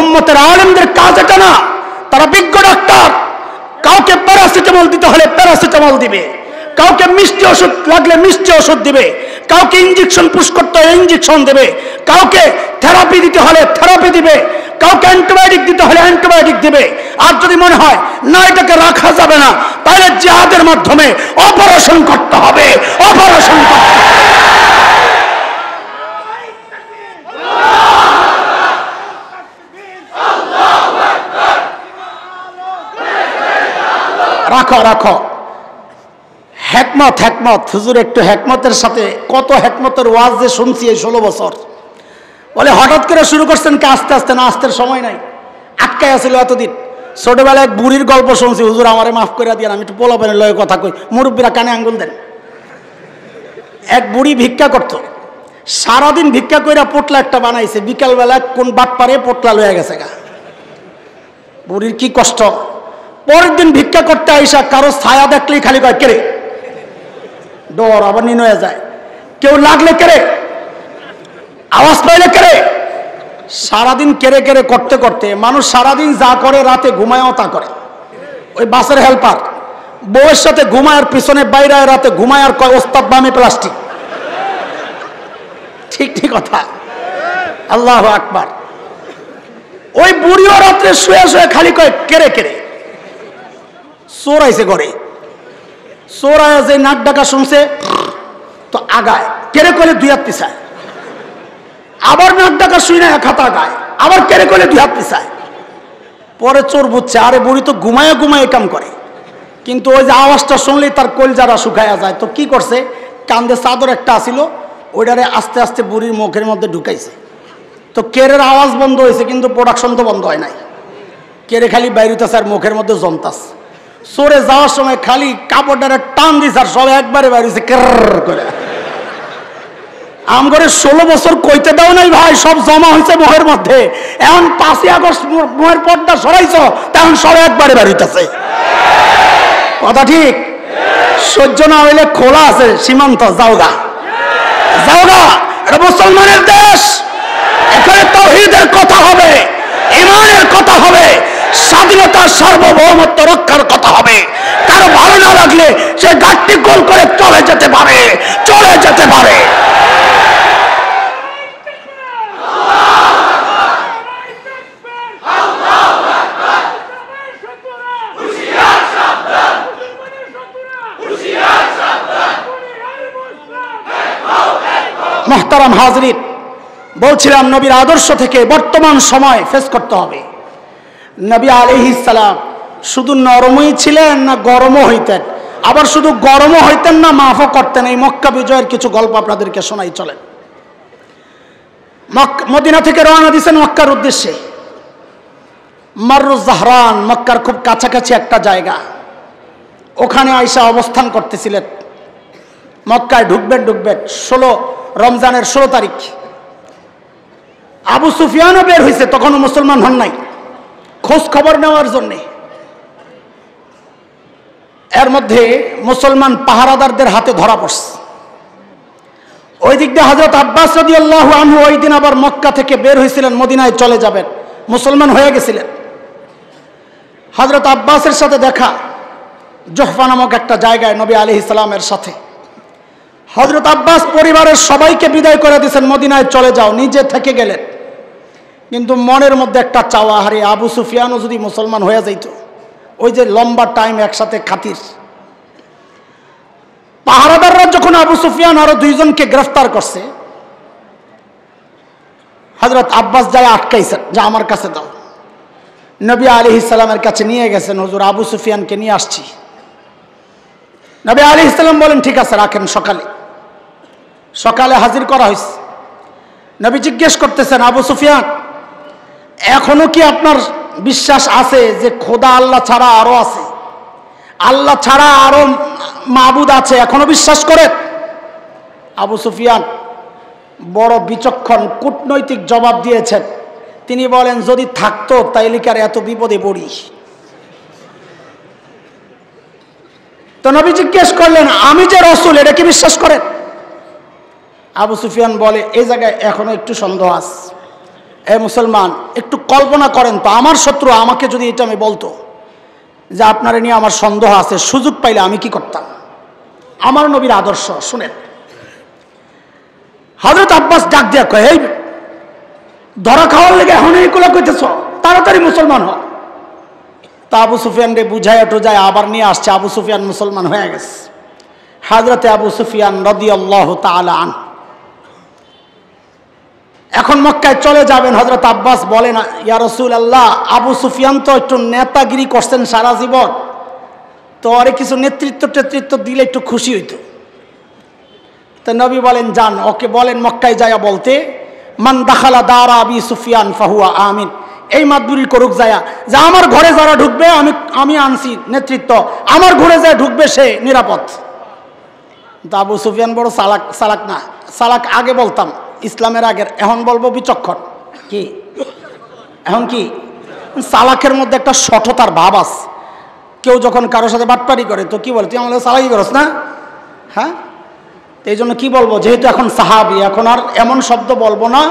উম্মতের আলেমদের কাজ এটা না। তারা বিজ্ঞ ডাক্তার। কাউকে প্যারাসিটামল দিতে হলে প্যারাসিটামল দিবে, কাউকে মিষ্টি ওষুধ লাগলে মিষ্টি ওষুধ দিবে, কাউকে ইঞ্জেকশন পুশ করতে হলে ইঞ্জেকশন দেবে, কাউকে থেরাপি দিতে হলে থেরাপি দিবে, কাউকে অ্যান্টিবায়োটিক দিতে হলে অ্যান্টিবায়োটিক দিবে। আর যদি মনে হয় না এটাকে রাখা যাবে না, তাহলে জিহাদের মাধ্যমে অপারেশন করতে হবে। অপারেশন করতে হবে। রাখো রাখো, হেকমত হেকমত। হুজুর একটু হেকমতের সাথে, কত হেকমতের ওয়াজ যে শুনছি এই 16 বছর। বলে হঠাৎ করে শুরু করছেন কে? আস্তে আস্তে না, আসতে সময় নাই, আটকায় আসছিল এতদিন। ছোটবেলায় এক বুড়ির গল্প শুনছি। হুজুর আমারে মাফ করে দিয়ে, আমি একটু পোলাপেনের লয়ে কথা কই, মুরব্বীরা কানে আঙ্গুল দেন। এক বুড়ি ভিক্ষা করত, সারাদিন ভিক্ষা কইরা পোটলা একটা বানাইছে, বিকালবেলা কোন বাট পারে পোটলা লয়ে গেছে গা। বুড়ির কি কষ্ট। পরের দিন ভিক্ষা করতে আইসা কারো ছায়া দেখলেই খালি কয় কেরে, ডর আবার নিন হয়ে যায়। কেউ লাগলে কেরে, আওয়াজ পাইলে কেরে। সারাদিন কেড়ে কেড়ে করতে করতে মানুষ সারাদিন যা করে রাতে ঘুমায়ও তা করে। ওই বাসের হেল্পার বউয়ের সাথে ঘুমায়ের পিছনে বাইরে, রাতে ঘুমায় আর কয় ওস্তাদ বামে প্লাস্টিক। ঠিক ঠিক কথা। আল্লাহু আকবার। ওই বুড়িও রাত্রে শুয়ে শুয়ে খালি কয় কেড়ে কেড়ে। চোর আইছে ঘরে, চোর আয়া যে নাক ডাকা শুনছে তো আগায়, কেড়ে করে 2 হাত পিছায়। আবার নাক ডাকা শুই না, 1 হাত আগায়, আবার কেড়ে করে 2 হাত পিছায়। পরে চোর বুঝছে আরে বুড়ি তো ঘুমায় ঘুমায় কাম করে, কিন্তু ওই যে আওয়াজটা শুনলেই তার কলজারা শুকায়া যায়। তো কি করছে, কান্দে চাদর একটা আসিল, ওইটারে আস্তে আস্তে বুড়ির মুখের মধ্যে ঢুকাইছে। তো কেরের আওয়াজ বন্ধ হয়েছে, কিন্তু প্রোডাকশন তো বন্ধ হয় নাই। কেড়ে খালি বাইরেতেছে আর মুখের মধ্যে জমতাস। চোরে যাওয়ার সময় খালি কাপড়টারে টান দিছে আর সব একবারে বাইরেছে কের করে। আমগরে 16 বছর কইতে দাও নাই ভাই, সব জমা হয়েছে মোহের মধ্যে। এখন 5ই আগস্ট মোহের পর্দা সরাইছ, তখন সব একবারে বাইরেতেছে। কথা ঠিক? সহ্য না হইলে খোলা আছে সীমান্ত, যাওগা যাওগা। এটা মুসলমানের দেশ, এখানে তাওহীদের কথা হবে, ঈমানের কথা হবে, স্বাধীনতা সার্বভৌমত্ব রক্ষার কথা হবে। কারো ভালো না লাগলে সে গাড়ি গোল করে চলে যেতে পারে, চলে যেতে পারে। মুহতারাম হাজরিন, বলছিলাম নবীর আদর্শ থেকে বর্তমান সময় ফেস করতে হবে। নবী আলাইহিস সালাম শুধু নরমই ছিলেন না গরমও হইতেন, আবার শুধু গরমও হইতেন না মাফও করতেন। এই মক্কা বিজয়ের কিছু গল্প আপনাদেরকে শোনাই চলেন। মদিনা থেকে রওনা দিয়েছেন মক্কার উদ্দেশ্যে। মাররুজ জাহরান, মক্কার খুব কাছাকাছি একটা জায়গা, ওখানে আয়েশা অবস্থান করতেছিলেন। মক্কায় ঢুকবেন রমজানের 16 তারিখ। আবু সুফিয়ানও বের হয়েছে, তখনও মুসলমান হন নাই, খোঁজ খবর নেওয়ার জন্যে। এর মধ্যে মুসলমান পাহারাদারদের হাতে ধরা পড়ছে। ওই দিক দিয়ে হযরত আব্বাস রাদিয়াল্লাহু আনহু ওই দিন আবার মক্কা থেকে বের হয়েছিলেন, মদিনায় চলে যাবেন, মুসলমান হয়ে গেছিলেন। হযরত আব্বাসের সাথে দেখা জুহফা নামক একটা জায়গায় নবী আলাইহিস সালামের সাথে। হযরত আব্বাস পরিবারের সবাইকে বিদায় করে দিয়েছেন, মদিনায় চলে যাও, নিজে থেকে গেলেন। কিন্তু মনের মধ্যে একটা চাওয়া, হারে আবু সুফিয়ানও যদি মুসলমান হয়ে যাইত। ওই যে লম্বা টাইম একসাথে খাতির। পাহারাদাররা যখন আবু সুফিয়ান আরো 2 জনকে গ্রেফতার করছে, হযরত আব্বাস যায় আটকাইছেন, যা আমার কাছে দাও। নবী আলাইহিস সালামের কাছে নিয়ে গেছেন, হুজুর আবু সুফিয়ানকে নিয়ে আসছি। নবী আলাইহিস সালাম বলেন ঠিক আছে রাখেন। সকালে হাজির করা হয়েছে। নবী জিজ্ঞেস করতেছেন, আবু সুফিয়ান এখনো কি আপনার বিশ্বাস আছে যে খোদা আল্লাহ ছাড়া আরো আছে, আল্লাহ ছাড়া আরো মাবুদ আছে, এখনো বিশ্বাস করেন? আবু সুফিয়ান বড় বিচক্ষণ কূটনৈতিক জবাব দিয়েছেন। তিনি বলেন যদি থাকতো তাইলে কি আর এত বিপদে পড়ি? তো নবী জিজ্ঞেস করলেন, আমি যে রাসূল এটা কি বিশ্বাস করেন? আবু সুফিয়ান বলে, এই জায়গায় এখনো একটু সন্দেহ আছে। এ মুসলমান, একটু কল্পনা করেন তো, আমার শত্রু আমাকে যদি এটা আমি বলতো যে আপনারে নিয়ে আমার সন্দেহ আছে, সুযোগ পাইলে আমি কি করতাম? আমার নবীর আদর্শ শুনেন। হযরত আব্বাস ডাক দিয়া কয়, এই ধরা খাওয়ার লেগে এখন এইগুলো কইতেছ, তাড়াতাড়ি মুসলমান হ। তা আবু সুফিয়ান রে বুঝাইয়া টুজায় আবার নিয়ে আসছে। আবু সুফিয়ান মুসলমান হয়ে গেছে। হযরতে আবু সুফিয়ান রাদিয়াল্লাহু তাআলা আনহু এখন মক্কায় চলে যাবেন। হযরত আব্বাস বলেন, ইয়া রাসূলুল্লাহ, আবু সুফিয়ান তো একটু নেতাগিরি করছেন সারা জীবন, তো আরে কিছু নেতৃত্ব দিলে একটু খুশি হইতো। তো নবী বলেন, যান, ওকে বলেন মক্কায় যায়া বলতে, মান দাখালা দারা আবি সুফিয়ান ফাহুয়া আমিন। এই মাদবুরি করুক যায়া, যে আমার ঘরে যারা ঢুকবে আমি আনছি নেতৃত্ব, আমার ঘরে যায় ঢুকবে সে নিরাপদ। তো আবু সুফিয়ান বড় চালাক না, চালাক আগে বলতাম ইসলামের আগের, এখন বলবো বিচক্ষণ। কি এখন কি চালাকের মধ্যে একটা সঠতার ভাব আছে। কেউ যখন কারোর সাথে বাটপারি করে তো কি বলে, তুই আমাদের চালাকি করস না? হ্যাঁ, এই জন্য কি বলবো, যেহেতু এখন সাহাবি, এখন আর এমন শব্দ বলবো না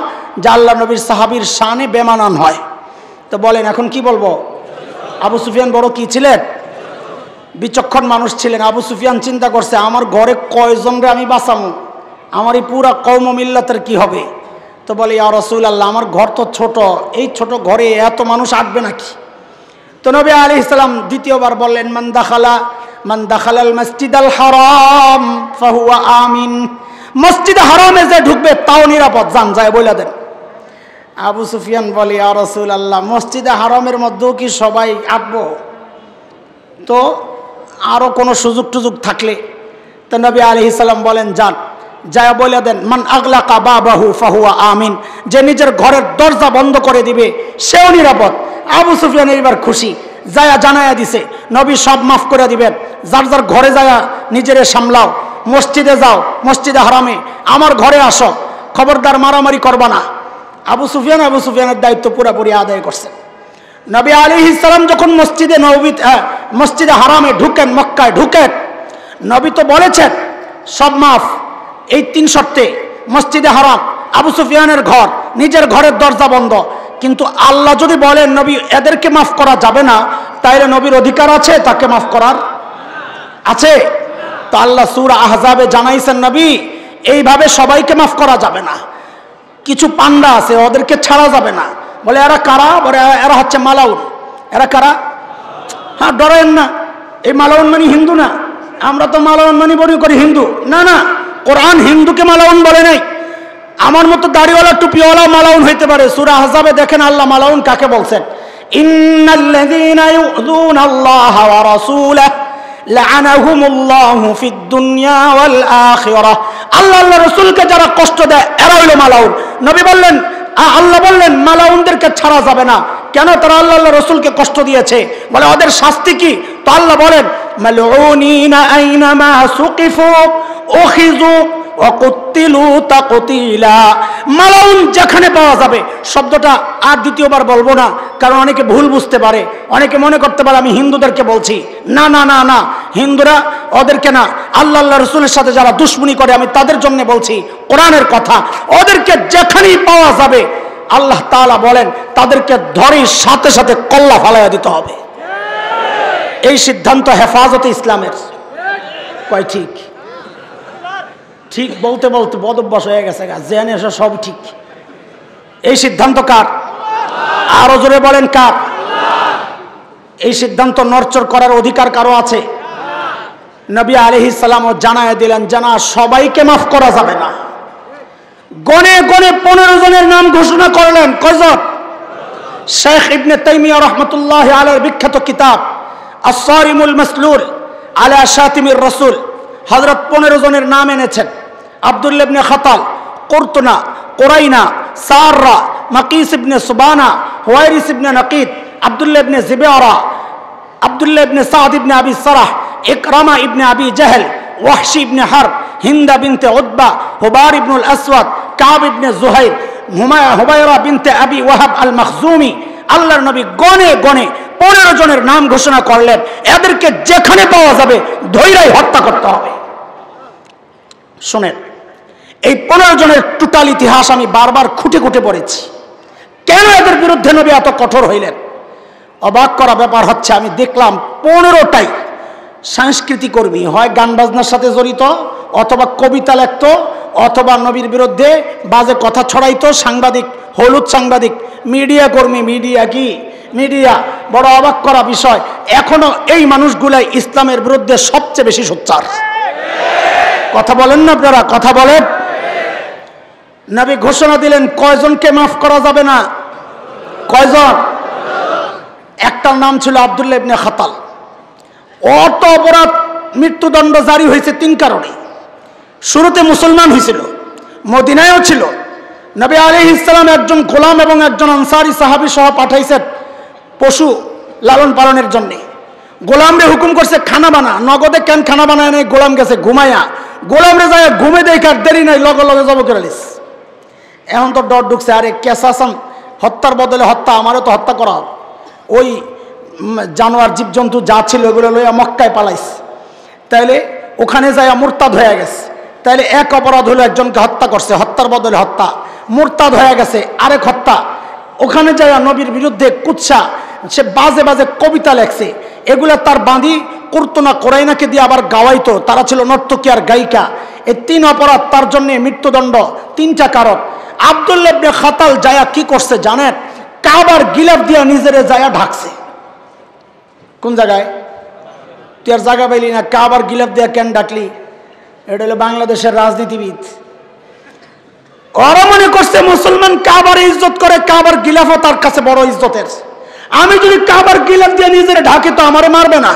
যে আল্লাহ নবীর সাহাবির শানে বেমানান হয়। তো বলেন এখন কি বলবো? আবু সুফিয়ান বড় কি ছিলেন? বিচক্ষণ মানুষ ছিলেন। আবু সুফিয়ান চিন্তা করছে, আমার ঘরে কয়জনরে আমি বাঁচামো, আমার এই পুরা কওম মিল্লাতের কি হবে? তো বলে, ইয়া রাসূলুল্লাহ, আমার ঘর তো ছোট, এই ছোট ঘরে এত মানুষ আটবে নাকি? তো নবী আলাইহিস সালাম দ্বিতীয়বার বললেন, মান দাখালাল মসজিদাল হারাম ফাহুয়া আমিন। মসজিদ হারামে যে ঢুকবে তাও নিরাপদ, যান যায় বলে দেন। আবু সুফিয়ান বলে, ইয়া রাসূলুল্লাহ, মসজিদে হারামের মধ্যেও কি সবাই আটবো? তো আরো কোনো সুযোগ থাকলে? তো নবী আলাইহিস সালাম বলেন, যান, যায় বলে দেন, মান আগলাকা বাবাহু ফাহুয়া আমিন। যে নিজের ঘরের দরজা বন্ধ করে দিবে সেও নিরাপদ। আবু সুফিয়ান এইবার খুশি, যায়া জানায়া দিছে, নবী সব মাফ করে দিবেন, যার যার ঘরে যায়া নিজেরে সামলাও, মসজিদে যাও, মসজিদে হারামে আমার ঘরে আসো, খবরদার মারামারি করবা না। আবু সুফিয়ানের দায়িত্ব পুরোপুরি আদায় করছেন। নবী আলাইহিস সালাম যখন মসজিদে হারামে ঢুকেন, মক্কায় ঢুকেন, নবী তো বলেছেন সব মাফ, এই 3 শর্তে, মসজিদে হারাম, আবু সুফিয়ানের ঘর, নিজের ঘরের দরজা বন্ধ। কিন্তু আল্লাহ যদি বলেন নবী এদেরকে মাফ করা যাবে না, তাইলে নবীর অধিকার আছে তাকে মাফ করার? আছে। তো আল্লাহ সূরা আহজাবে জানাইছেন, নবী এইভাবে সবাইকে মাফ করা যাবে না, কিছু পান্ডা আছে ওদেরকে ছাড়া যাবে না। বলে এরা কারা? বলে এরা হচ্ছে মালাউন। এরা কারা? হ্যাঁ, ডরেন না, এই মালাউন মানে হিন্দু না। আমরা তো মালাউন মানে মনে করি হিন্দু, না না, কোরআন হিন্দুকে মালাউন বলে নাই। আমার মতো দাড়িওয়ালা টুপিওয়ালা মালাউন হইতে পারে। সূরা আহজাবে দেখেন আল্লাহ মালাউন কাকে বলছেন, ইন্নাল্লাযীনা ইউযুনাল্লাহা ওয়া রাসূলাহু লাআনাহুমুল্লাহু ফিদ দুনিয়া ওয়াল আখিরাহ। আল্লাহ আল্লাহর রাসূলকে যারা কষ্ট দেয় এরা হলো মালাউন। নবী বললেন, আল্লাহ বললেন মালাউনদেরকে ছাড়া যাবে না। কেন? তারা আল্লাহ আল্লাহর রাসূলকে কষ্ট দিয়েছে। বলে ওদের শাস্তি কি? তো আল্লাহ বলেন মালউনিনা আইনামা সুকিফু উখিযু ওয়া কুতিলু তাকতিলা। মালাউন যেখানে পাওয়া যাবে, শব্দটা আর দ্বিতীয়বার বলবো না, কারণ অনেকে ভুল বুঝতে পারে, অনেকে মনে করতে পারে আমি হিন্দুদেরকে বলছি। না না না না, হিন্দুরা ওদেরকে না, আল্লাহ আল্লাহ রসুলের সাথে যারা দুশ্মনী করে আমি তাদের জন্য বলছি কোরআনের কথা। ওদেরকে যেখানেই পাওয়া যাবে আল্লাহ তাআলা বলেন তাদেরকে ধরে সাথে সাথে কল্লা ফালাইয়া দিতে হবে। এই সিদ্ধান্ত হেফাজতে ইসলামের। কয় ঠিক? ঠিক বলতে বলতে বদভ্যাস হয়ে গেছে, জেনে এসে সব ঠিক। এই সিদ্ধান্ত কার? আরো জোরে বলেন কার? এই সিদ্ধান্ত নড়চড় করার অধিকার কারো আছে? নবী আলাইহিস সালাম জানায় দিলেন, জানা সবাইকে মাফ করা যাবে না। গনে গনে 15 জনের নাম ঘোষণা করলেন। কয়জন? শেখ ইবনে তাইমিয়া রাহমাতুল্লাহি আলাইহির বিখ্যাত কিতাব আস-সারিমুল মাসলুল আলা শাতিমির রাসূল, হযরত 15 জনের নাম এনেছেন। আব্দুল্লাহ ইবনে খাতাল, কুরতুনা, কুরাইনা, সাররা, মাকিস ইবনে সুবানা, হুয়াইরিস ইবনে নাকিদ, আব্দুল্লাহ ইবনে জিবারা, আব্দুল্লাহ ইবনে সাদ ইবনে আবি সারাহ, ইকরামা ইবনে আবি জাহল, ওয়াহশি ইবনে হারব, হিন্দা বিনতে উতবা, হুবার ইবনুল আসওয়াদ, কাব ইবনে জুহাইর, হুবায়রা বিনতে আবি ওয়াহাব আল মখজুমি। আল্লাহর নবী গনে গনে 15 জনের নাম ঘোষণা করলেন, এদেরকে যেখানে পাওয়া যাবে ধৈর্যই হত্যা করতে হবে। শোনেন, এই 15 জনের টোটাল ইতিহাস আমি বারবার খুঁটে খুঁটে পড়েছি। কেন এদের বিরুদ্ধে নবী এত কঠোর হইলেন? অবাক করা ব্যাপার হচ্ছে, আমি দেখলাম 15টাই সাংস্কৃতিক কর্মী, হয় গান বাজনার সাথে জড়িত, অথবা কবিতা লিখত, অথবা নবীর বিরুদ্ধে বাজে কথা ছড়াইতো, সাংবাদিক, হলুদ সাংবাদিক, মিডিয়া কর্মী। মিডিয়া কি? মিডিয়া। বড় অবাক করা বিষয়, এখনো এই মানুষগুলাই ইসলামের বিরুদ্ধে সবচেয়ে বেশি সোচ্চার। কথা বলেন না আপনারা? কথা বলেন। নবী ঘোষণা দিলেন কয়জনকে মাফ করা যাবে না? কয়জন? একটার নাম ছিল আব্দুল্লাহ ইবনে খাতাল। অত অপরাধ, মৃত্যুদণ্ড জারি হয়েছে 3 কারণে। শুরুতে মুসলমান হয়েছিল, মদিনায়ও ছিল। নবী আলাইহিস সালাম একজন গোলাম এবং একজন আনসারী সাহাবী সহ পাঠাইছেন পশু লালন পালনের জন্য। গোলামরে হুকুম করছে খানা বানা। নগদে কেন খানা বানায় নাই? গোলাম গেছে ঘুমাইয়া, গোলামরে যায় ঘুমে দেখার দেরি নাই, লগে লগে জব করে লিস। এখন তো ডর ঢুকছে, আরে কেসাসাম, হত্যার বদলে হত্যা, আমারও তো হত্যা করা হবে। ওই জানোয়ার জীবজন্তু যা ছিল ওগুলো লইয়া মক্কায় পালাইছে, তাইলে ওখানে যায় মুরতাদ হয়ে গেছে। তাইলে এক অপরাধ হলো একজনকে হত্যা করছে, হত্যার বদলে হত্যা। মুরতাদ হয়ে গেছে, আরেক হত্যা। ওখানে যায় নবীর বিরুদ্ধে কুৎসা, সে বাজে বাজে কবিতা লেখছে, এগুলা তার বাঁধি কুরতুনা কোরাইনাকে দিয়ে আবার গাওয়াইতো। তারা ছিল নর্তকী আর গায়িকা। এই 3 অপরাধ, তার জন্য মৃত্যুদণ্ড। 3টা কারণ। আব্দুল্লাহ ইবনে খাতাল যায়া কি করছে জানেন? কাবার গিলাফ দিয়া নিজেরে যায়া ঢাকছে। কোন জায়গায়? তুই আর জায়গা পাইলি না, কাবার গিলাফ দিয়া কেন ডাকলি? এটা হলো বাংলাদেশের রাজনীতিবিদ। ওরা মনে করছে মুসলমান কাবার ইজ্জত করে, কাবার গিলাফও তার কাছে বড় ইজ্জতের। আমি যদি কাবার গিলাফ দিয়ে নিজের ঢাকি তো আমারে মারবে না।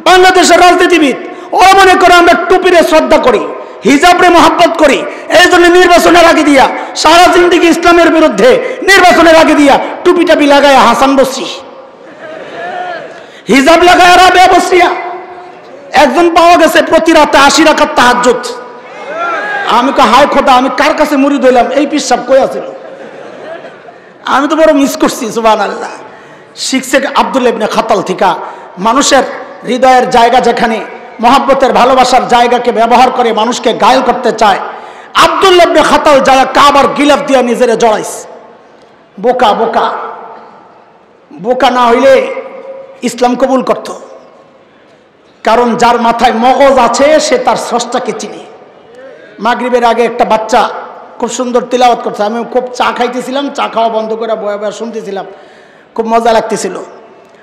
বাংলাদেশের রাজনীতিবিদ ওরা মনে করে আমরা টুপিরে শ্রদ্ধা করি, হিজাবরে মহাব্বত করি, এই জন্য নির্বাচনের আগে দিয়া সারা জিন্দিগি ইসলামের বিরুদ্ধে, নির্বাচনের আগে দিয়া টুপি টাপি লাগায় হাসান বসরি, হিজাব লাগায় রাবেয়া বসরিয়া। একজন পাওয়া গেছে প্রতি রাতে 80 রাকাত তাহাজ্জুদ। আমি তো হায় খোদা, আমি কার কাছে মুরিদ হইলাম? এই পিসাব কই আছিল? আমি তো বড় মিস করছি। সুবহানাল্লাহ। শিখছে আব্দুল্লাহ ইবনে খাতাল থেকে। মানুষের হৃদয়ের জায়গা যেখানে, মহাব্বতের ভালোবাসার জায়গাকে ব্যবহার করে মানুষকে ঘায়েল করতে চায়, আব্দুল্লাহ ইবনে খাতাল যায় কাবার গিলাফ দিয়ে নিজেরে জড়াইছে। বোকা বোকা বোকা না হইলে ইসলাম কবুল করত। কারণ যার মাথায় মগজ আছে সে তার স্রষ্টাকে চিনে। মাগরিবের আগে একটা বাচ্চা খুব সুন্দর তিলাওয়াত করছে। আমি খুব চা খাইতেছিলাম, চা খাওয়া বন্ধ করে বয়া বয়া শুনতেছিলাম, খুব মজা লাগতেছিল।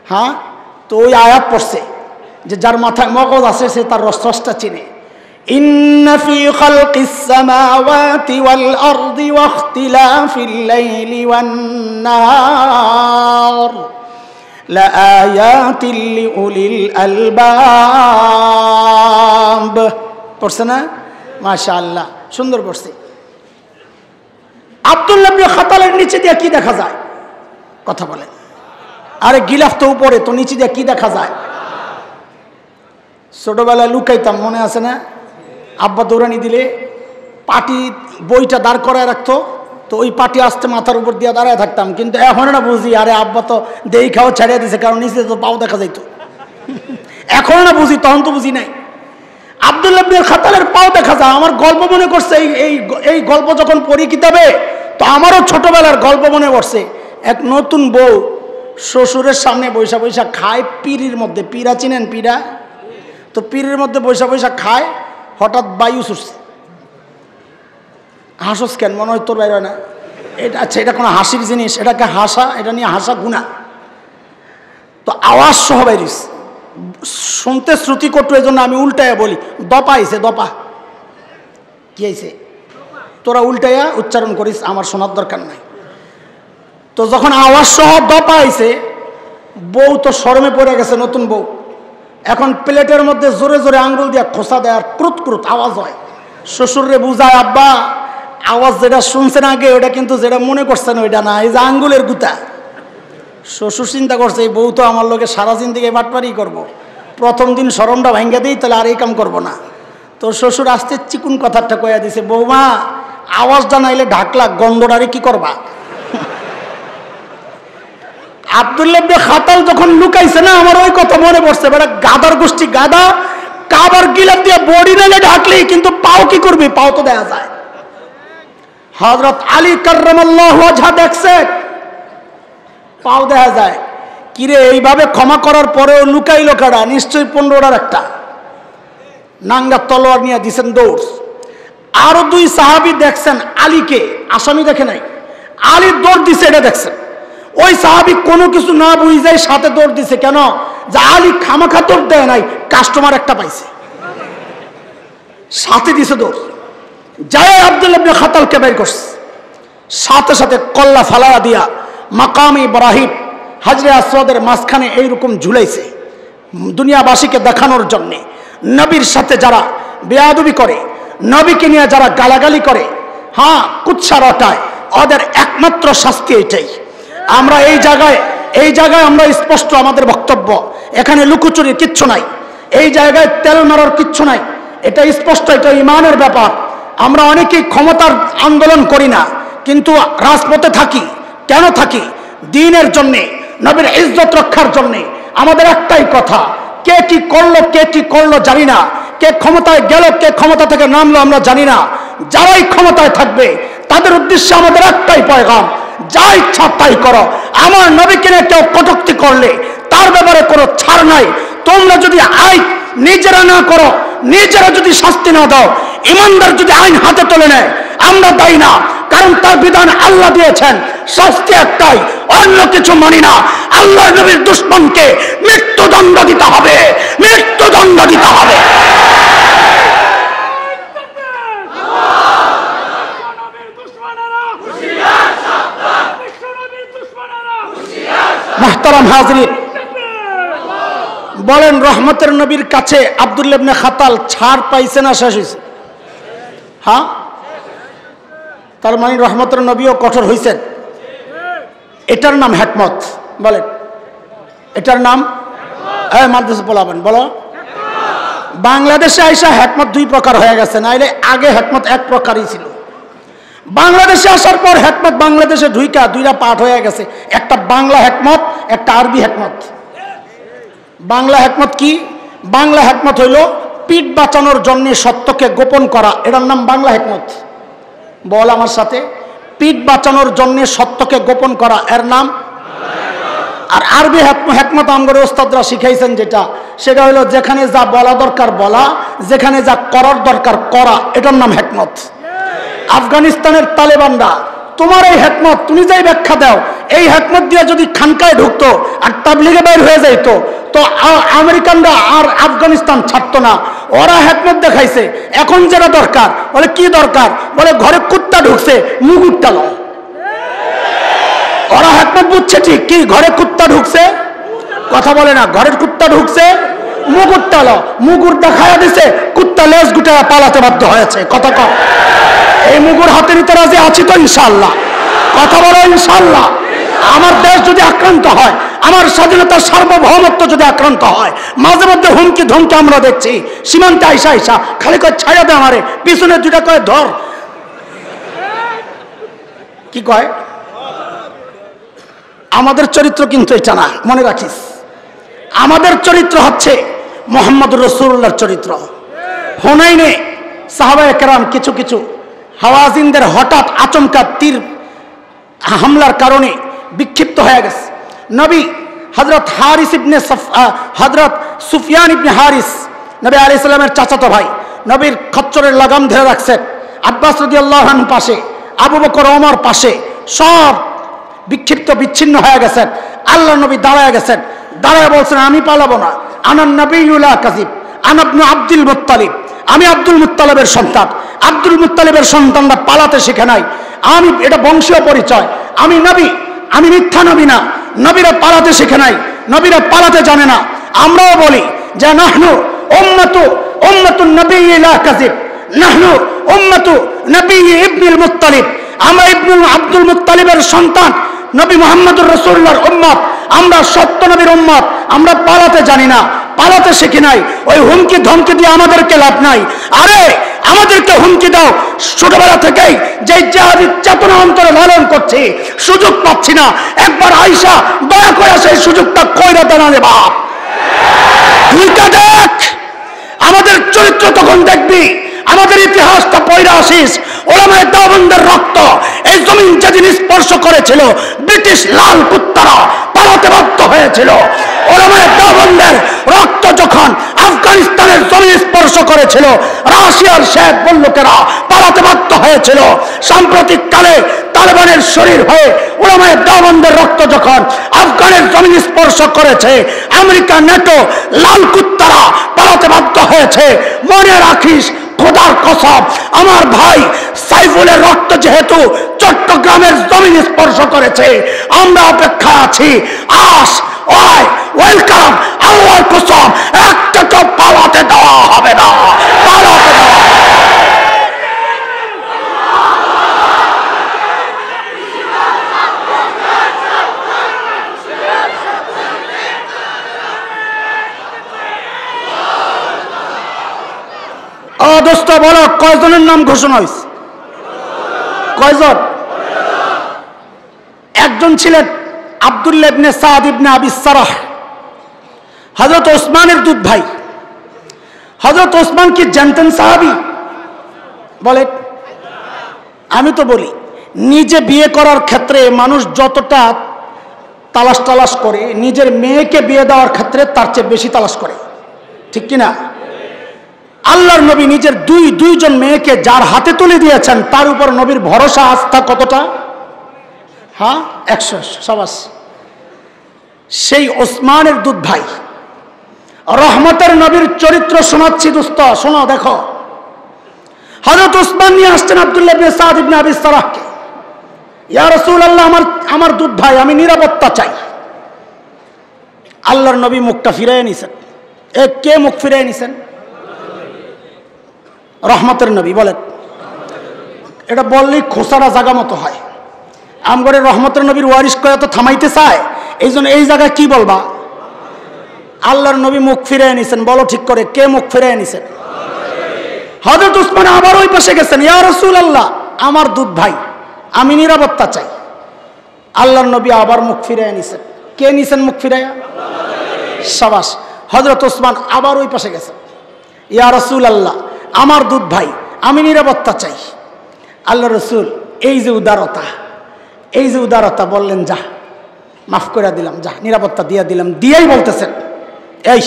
হ্যাঁ, তো ওই আয়াত পড়ছে যে যার মাথায় মগজ আছে সে তার স্রষ্টা চিনে। ইন্না ফি খালকিস সামাওয়াতি ওয়াল আরদি ওয়া ইখতিলাফিল লাইলি ওয়ান নাহার লাআয়াতিল লিউলিল আলবাব। পড়ছে না? মাশাআল্লাহ, সুন্দর পড়ছে। আব্দুল্লাহ ইবনে খাতালের নিচে দিয়ে কি দেখা যায়? কথা বলেন। আরে গিলাফ তো উপরে, তো নিচে দিয়ে কি দেখা যায়? ছোটবেলায় লুকাইতাম, মনে আছে না? আব্বা দৌড়ানি দিলে পাটি বইটা দাঁড় করায় রাখতো, তো ওই পাটি আসতে মাথার উপর দিয়ে দাঁড়ায় থাকতাম। কিন্তু এখন না বুঝি, আরে আব্বা তো দেই খাওয়া ছাড়িয়ে দিছে, কারণ নিচে তো পাও দেখা যাইতো। এখন না বুঝি, তখন তো বুঝি নাই। আব্দুল্লাহ ইবনে খাতালের পাও দেখা যায়। আমার গল্প মনে করছে, এই গল্প যখন পড়ি কিতাবে, তো আমারও ছোটবেলার গল্প মনে পড়ছে। এক নতুন বউ শ্বশুরের সামনে বৈশা বৈশা খায় পিড়ির মধ্যে। পিড়া চিনেন? পিড়া তো পিড়ির মধ্যে বৈশা বৈশা খায়। হঠাৎ বায়ু ছুটছে। হাসস কেন? মনে হয় তোর বাইরে না এটা। আচ্ছা, এটা কোনো হাসির জিনিস? এটাকে হাসা, এটা নিয়ে হাসা গুণা। তো আওয়াজ সহ বাইরিস, শুনতে শ্রুতি কটু, এই জন্য আমি উল্টাইয়া বলি। দপা আইছে, দপা কি আইছে? তোরা উল্টাইয়া উচ্চারণ করিস, আমার শোনার দরকার নাই। তো যখন আওয়াজ সহ দপা আইছে, বউ তো শরমে পড়ে গেছে, নতুন বউ। এখন প্লেটের মধ্যে জোরে জোরে আঙ্গুল দিয়ে খোসা দেয়, আর ক্রুত ক্রুত আওয়াজ হয়। শ্বশুররে বুঝায়, আব্বা আওয়াজ যেটা শুনছেন আগে, ওটা কিন্তু যেটা মনে করছেন ওইটা না, এই যে আঙ্গুলের গুতা। শ্বশুর চিন্তা করছে, এই বউ তো আমার লোকে সারা জিন্দিগি বাটপারি করবো, প্রথম দিন শরমটা ভাঙ্গা দিই, তাহলে আর এই কাম করবো না। তো শ্বশুর আসতে চিকুন কথাটা কইয়া দিছে, বৌমা আওয়াজটা নাইলে ঢাকলা, গন্ধটারে কি করবা? আব্দুল্লাহ ইবনে খাতাল যখন লুকাইছে না, আমার ওই কথা মনে পড়ছে। বেটা গাদার গোষ্ঠী, গাদা কাবার গিলাপ দিয়ে বডি নাইলে ঢাকলেই, কিন্তু পাও কি করবি? পাও তো দেখা যায়। হযরত আলী কাররামাল্লাহু ওয়াজহা দেখছে, পাও দেখা যায়। কিরে, এইভাবে ক্ষমা করার পরেও লুকাইলো কারা? নিশ্চয়ই 15টার একটা নাঙ্গা তলোয়ার নিয়ে দিছেন দৌড়। আরো 2 সাহাবী দেখছেন আলীকে, আসামি দেখে নাই, আলী দৌড় দিছে এটা দেখছেন। ওই সাহাবী কোনো কিছু না বুঝাই সাথে দৌড় দিছে। কেন? যে আলী খামাখা দৌড় দেয় নাই, কাস্টমার একটা পাইছে, সাথে দিছে দৌড়। যাই আব্দুল্লাহ ইবনে খাতালকে বের করছে, সাথে সাথে কল্লা ফালায়া দিয়া মাকাম ইব্রাহিম হাজরে আসওয়াদের মাঝখানে এইরকম ঝুলাইছে, দুনিয়াবাসীকে দেখানোর জন্যে। নবীর সাথে যারা বেয়াদবি করে, নবীকে নিয়ে যারা গালাগালি করে, হ্যাঁ কুৎসা রটায়, ওদের একমাত্র শাস্তি এটাই। আমরা এই জায়গায় আমরা স্পষ্ট আমাদের বক্তব্য, এখানে লুকোচুরির কিচ্ছু নাই, এই জায়গায় তেল মারার কিচ্ছু নাই, এটা স্পষ্ট, এটা ইমানের ব্যাপার। আমরা অনেকেই ক্ষমতার আন্দোলন করি না, কিন্তু রাজপথে থাকি। কেন থাকি? দ্বীনের জন্যে, নবীর ইজ্জত রক্ষার জন্যে। আমাদের একটাই কথা, কে কি করলো জানি না, কে ক্ষমতায় গেল, কে ক্ষমতা থেকে নামলো আমরা জানি না। যারাই ক্ষমতায় থাকবে তাদের উদ্দেশ্যে আমাদের একটাই পয়গাম, যা ইচ্ছা তাই করো। আমার নবীকে নিয়ে কেউ কটূক্তি করলে তার ব্যাপারে কোনো ছাড় নাই। তোমরা যদি আইন নিজেরা না করো, নিজেরা যদি শাস্তি না দাও, ইমানদার যদি আইন হাতে তুলে নেয়, আমরা দায়ী না, কারণ তার বিধান আল্লাহ দিয়েছেন, শাস্তি একটাই, অন্য কিছু মানি না। আল্লাহ নবীর দুশমনকে মৃত্যুদণ্ড দিতে হবে, মৃত্যুদণ্ড দিতে হবে। মুহতারাম হাজরিন, বলেন রহমতের নবীর কাছে আব্দুল্লাহ ইবনে খাতাল ছাড় পাইছে না শেষ হয়েছে? হ্যাঁ, তার মানে রহমতের নবীও কঠোর হয়েছেন। এটার নাম হিকমত। বলেন এটার নাম? মাদ্রাসা বলাবেন, বলো। বাংলাদেশে আইসা হিকমত 2 প্রকার হয়ে গেছে, নাইলে আগে হিকমত 1 প্রকারই ছিল। বাংলাদেশে আসার পর হিকমত বাংলাদেশে ঢুইকা 2টা পাঠ হয়ে গেছে, একটা বাংলা হিকমত, একটা আরবি হিকমত। বাংলা হিকমত কি? বাংলা হিকমত হইল পিঠ বাঁচানোর জন্য সত্যকে গোপন করা, এটার নাম বাংলা হিকমত। বল আমার সাথে, পিঠ বাঁচানোর জন্য সত্যকে গোপন করা, এর নাম। আর আরবি হিকমত আমগরে ওস্তাদরা শিখাইছেন যেটা, সেটা হলো যেখানে যা বলা দরকার বলা, যেখানে যা করার দরকার করা, এটার নাম হিকমত। আফগানিস্তানের তালেবানরা তোমার এই হিকমত তুমি যাই ব্যাখ্যা দাও, এই হিকমত দিয়ে যদি খানকায় ঢুকতো আর তাবলীগে বাইর হয়ে যাইতো তো আমেরিকানরা আর আফগানিস্তান ছাড়তো না। ওরা হিকমত দেখাইছে। এখন যেটা দরকার, বলে কি দরকার, বলে ঘরে কুত্তা ঢুকছে মুগুরটা লও। ওরা হিকমত বুঝছে ঠিক, কি ঘরে কুত্তা ঢুকছে, কথা বলে না, ঘরের কুত্তা ঢুকছে মুগুরটা লও। মুগুর দেখায়া দিছে, কুত্তা লেজ গুটায় পালাতে বাধ্য হয়েছে। কথা কম, এই মুগুর হাতে নিতে রাজি আছি তো ইনশাআল্লাহ? কথা বলো ইনশাআল্লাহ। আমার দেশ যদি আক্রান্ত হয়, আমার স্বাধীনতার সার্বভৌমত্ব যদি আক্রান্ত হয়, মাঝে মধ্যে হুমকি ধমকি আমরা দেখছি। সীমান্তে আইসা আইসা খালি কয় ছায়া দে আমারে, পিছনে দুটা কয় ধর, কি কয়? আমাদের চরিত্র কিন্তু এটা না, মনে রাখিস। আমাদের চরিত্র হচ্ছে মুহাম্মদুর রাসূলুল্লাহর চরিত্র। হুনাইনে সাহাবায়ে কেরাম কিছু কিছু হাওয়াজিনদের হঠাৎ আচমকা তীর হামলার কারণে বিক্ষিপ্ত হয়ে গেছে। নবী হযরত হারিস ইবনে হযরত সুফিয়ান ইবনে হারিস, নবী আলাইহিস সালামের চাচাতো ভাই, নবীর খচ্চরের লাগাম ধরে রাখছেন। আব্বাস রাদিয়াল্লাহু আনহু পাশে, আবু বকর ওমর পাশে, সব বিক্ষিপ্ত বিচ্ছিন্ন হয়ে গেছেন। আল্লাহ নবী দাঁড়ায় গেছেন, দাঁড়ায় বলছেন আমি পালাবো না, আনান নবিয়্যুল লা কাযিব, আনা ইবনু আব্দুল মুত্তালিব, আমি আব্দুল মুত্তালিবের সন্তান। আব্দুল মুত্তালিবের সন্তানরা পালাতে শিখে নাই, আমি এটা বংশীয় পরিচয়, আমি নবী, আমি মিথ্যা নবী না। নবীরা পালাতে শিখে নাই, নবীরা পালাতে জানে না। আমরাও বলি যে নাহনু উম্মাতুন নবিয়্যি লা কাযিব, নাহনু উম্মাতু নবিয়্যি ইবনুল মুত্তালিব, আমরা ইবনুল আব্দুল মুত্তালিবের সন্তান, নবী মুহাম্মদুর রাসূলুল্লাহর উম্মত, আমরা সত্য নবীর উম্মত। আমরা পালাতে জানি না, পালাতে শিখি নাই। ওই হুমকি ধমকি দিয়ে আমাদেরকে লাভ নাই। আরে আমাদেরকে হুমকি দাও, ছোটবেলা থেকেই যে জিহাদি চেতনা অন্তরে লালন করছি, সুযোগ পাচ্ছি না। একবার আইসা দয়া করে সেই সুযোগটা কইরা দেনালে বাপ, দুইটা দেখ আমাদের চরিত্র, তখন দেখবি। আমাদের ইতিহাসটা পড়ে আসিস, ওলামায়ে দেওবন্দের রক্ত এই জমিন যেদিন স্পর্শ করেছিল, ব্রিটিশ লাল কুত্তারা পালাতে বাধ্য হয়েছিল। ওলামায়ে দেওবন্দের রক্ত যখন আফগানিস্তানের জমিন স্পর্শ করেছিল, রাশিয়ার শেখ বল্লুকেরা পালাতে বাধ্য হয়েছিল। সাম্প্রতিক কালে তালেবানের শরীর হয়ে ওলামায়ে দেওবন্দের রক্ত যখন আফগানের জমিন স্পর্শ করেছে, আমেরিকা, নেটো, লাল কুত্তারা পালাতে বাধ্য হয়েছে। মনে রাখিস, খোদার কসম, আমার ভাই সাইফুলের রক্ত যেহেতু চট্টগ্রামের জমিন স্পর্শ করেছে, আমরা অপেক্ষা আছি। আস ওয়াই ওয়েলকাম, আল্লাহর কসম একটা তো পালাতে দেওয়া হবে না, পালাতে দেওয়া। দোস্ত বলো, কয়জনের নাম ঘোষণা হয়েছে? কয়জন? একজন ছিলেন আব্দুল্লাহ ইবনে সাদ ইবনে আবি সারাহ, হযরত ওসমানের দুধ ভাই। হযরত ওসমান কি জানতেন সাহাবী? বলে, আমি তো বলি, নিজে বিয়ে করার ক্ষেত্রে মানুষ যতটা তালাশ তালাশ করে, নিজের মেয়েকে বিয়ে দেওয়ার ক্ষেত্রে তার চেয়ে বেশি তালাশ করে, ঠিক কিনা? আল্লাহর নবী নিজের দুইজন মেয়েকে যার হাতে তুলে দিয়েছেন, তার উপর নবীর ভরসা আস্থা কতটা? হ্যাঁ, 100 সবাস। সেই ওসমানের দুধ ভাই, রহমতের নবীর চরিত্র শোনাচ্ছি দোস্ত, শোনো, দেখো। হযরত ওসমান নিয়ে আসছেন আব্দুল্লাহ ইবনে সাদ ইবনে আবি সারাহকে। ইয়া রাসূলুল্লাহ, আমার দুধ ভাই, আমি নিরাপত্তা চাই। আল্লাহর নবী মুখটা ফিরিয়ে নিছেন। কে মুখ ফিরিয়ে নিছেন? রহমতের নবী। বলেন, এটা বললেই খোসারা জায়গা মতো হয়। আমগরে রহমতের নবীর ওয়ারিশ করে তো থামাইতে চায়, এই জন্য এই জায়গায় কি বলবা? আল্লাহর নবী মুখ ফিরিয়ে নিছেন। বলো ঠিক করে, কে মুখ ফিরিয়ে নিছেন? হযরত ওসমান আবার ওই পাশে গেছেন। ইয়া রাসূলুল্লাহ, আমার দুধ ভাই, আমি নিরাপত্তা চাই। আল্লাহর নবী আবার মুখ ফিরিয়ে নিছেন। কে নিছেন মুখ ফিরাইয়া? সাবাস। হযরত ওসমান আবার ওই পাশে গেছেন। ইয়া রাসূলুল্লাহ, আমার দুধ ভাই, আমি নিরাপত্তা চাই। আল্লাহ রসুল এই যে উদারতা, বললেন যা, মাফ করে দিলাম, যা, নিরাপত্তা দিয়ে দিলাম। দিয়েই বলতেছেন, এই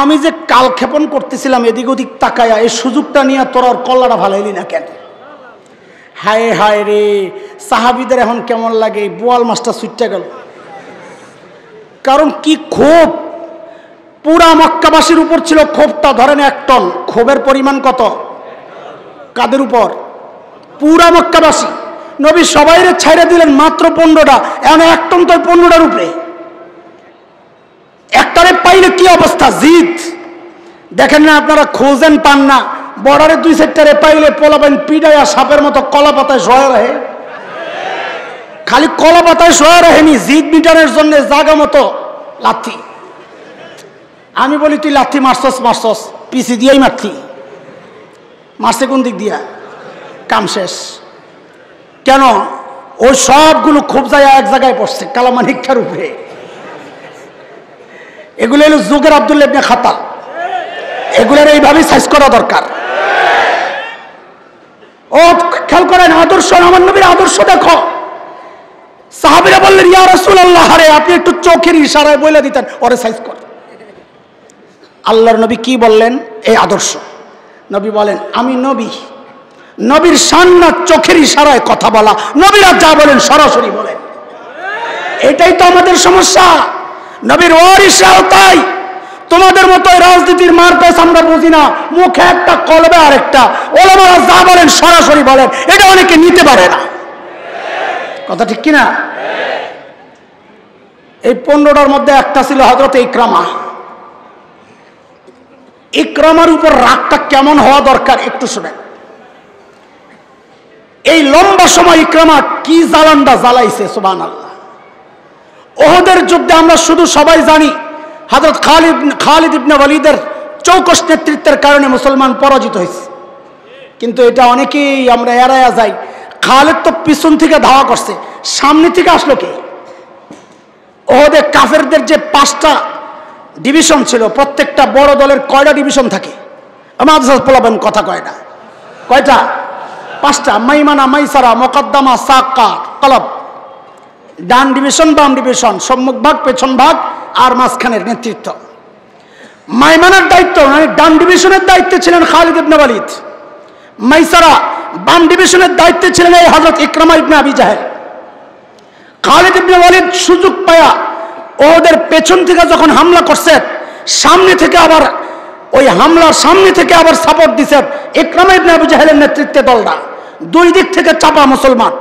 আমি যে কালক্ষেপণ করতেছিলাম এদিক ওদিক তাকায়া, এই সুযোগটা নিয়ে তোর কল্লাটা ভালাইলি না কেন? হায় হায় রে, সাহাবীদের এখন কেমন লাগে, বোয়াল মাছটা ছুটে গেল। কারণ কি ক্ষোভ, পুরা মক্কাবাসীর উপর ছিল ক্ষোভটা, ধরেন 1 টন, ক্ষোভের পরিমাণ কত? কাদের উপর? পুরা মক্কাবাসী। নবী সবাইরে ছাইড়ে দিলেন মাত্র 15টা, এখন 1 টন তো 15টার উপরে। একটারে পাইলে কি অবস্থা, জিদ। দেখেন না আপনারা, খোঁজেন পান না, বর্ডারে 2-4টারে পাইলে পোলাবেন পিডাইয়া সাপের মতো কলা পাতায় শোয়া রাখে। খালি কলা পাতায় শোয়া রাখেনি, জিদ মিটারের জন্য জাগা মতো লাথি। আমি বলি তুই লাথি মারছস, পিছি দিয়েই মারছি। মারছে কোন দিক দিয়া? কাম শেষ। কেন? ওই সবগুলো খুব যায় এক জায়গায় পড়ছে, কালামানিকটার উপরে। এগুলো হলো যুগের আব্দুল্লাহ ইবনে খাতা, এগুলোর এইভাবেই সাইজ করা দরকার। ও খেয়াল করেন, আদর্শ, আমার নবীর আদর্শ দেখো। সাহাবীরা বললেন, ইয়া রাসূলুল্লাহ, আরে আপনি একটু চোখের ইশারায় বলে দিতেন ওরে সাইজ কর। আল্লাহর নবী কি বললেন? এই আদর্শ। নবী বলেন, আমি নবী, নবীর শান না চোখের ইশারায় কথা বলা, নবীরা যা বলেন সরাসরি বলেন। এটাই তো আমাদের সমস্যা। নবীর ওয়ারিসরাও তাই। তোমাদের মতো রাজনীতির মারপ্যাচ আমরা বুঝি না, মুখে একটা কলবে আরেকটা। ওলামারা যা বলেন সরাসরি বলেন, এটা অনেকে নিতে পারে না। কথা ঠিক কিনা? এই 15টার মধ্যে একটা ছিল হযরত ইকরামা। ইকরামার উপর রাগটা কেমন হওয়া দরকার একটু শুনেন। এই লম্বা সময় ইকরামা কি জ্বালানটা জ্বালাইছে, সুবহানাল্লাহ। ওহদের যুদ্ধে আমরা শুধু সবাই জানি হযরত খালিদ ইবনে ওয়ালিদের চৌকস নেতৃত্বের কারণে মুসলমান পরাজিত হয়েছে, কিন্তু এটা অনেকেই আমরা এড়ায়া যাই। খালিদ তো পিছন থেকে ধাওয়া করছে, সামনে থেকে আসলো কে? ওহদের কাফেরদের যে 5টা ডিভিশন ছিল, প্রত্যেকটা বড় দলের কয়টা ডিভিশন থাকে? আমাদের পোলাবেন কথা কয় না, কয়টা? 5টা। মাইমানা, মাইসারা, মুকদ্দমা, সাক্কা, কলব। ডান ডিভিশন, বাম ডিভিশন, সম্মুখ ভাগ, পেছন ভাগ, আর মাঝখানের নেতৃত্ব। মাইমানার দায়িত্ব, মানে ডান ডিভিশনের দায়িত্বে ছিলেন খালিদ ইবনে ওয়ালিদ। মাইসারা, বাম ডিভিশনের দায়িত্বে ছিলেন এই হযরত ইকরামা ইবনে আবি জাহেল। খালিদ ইবনে ওয়ালিদ সুযোগ পায়া ওদের পেছন থেকে যখন হামলা করছে, সামনে থেকে আবার ওই হামলার সামনে থেকে আবার সাপোর্ট দিছে ইকরামা ইবনে আবি জাহেলের নেতৃত্বে দলটা। 2 দিক থেকে চাপা মুসলমান।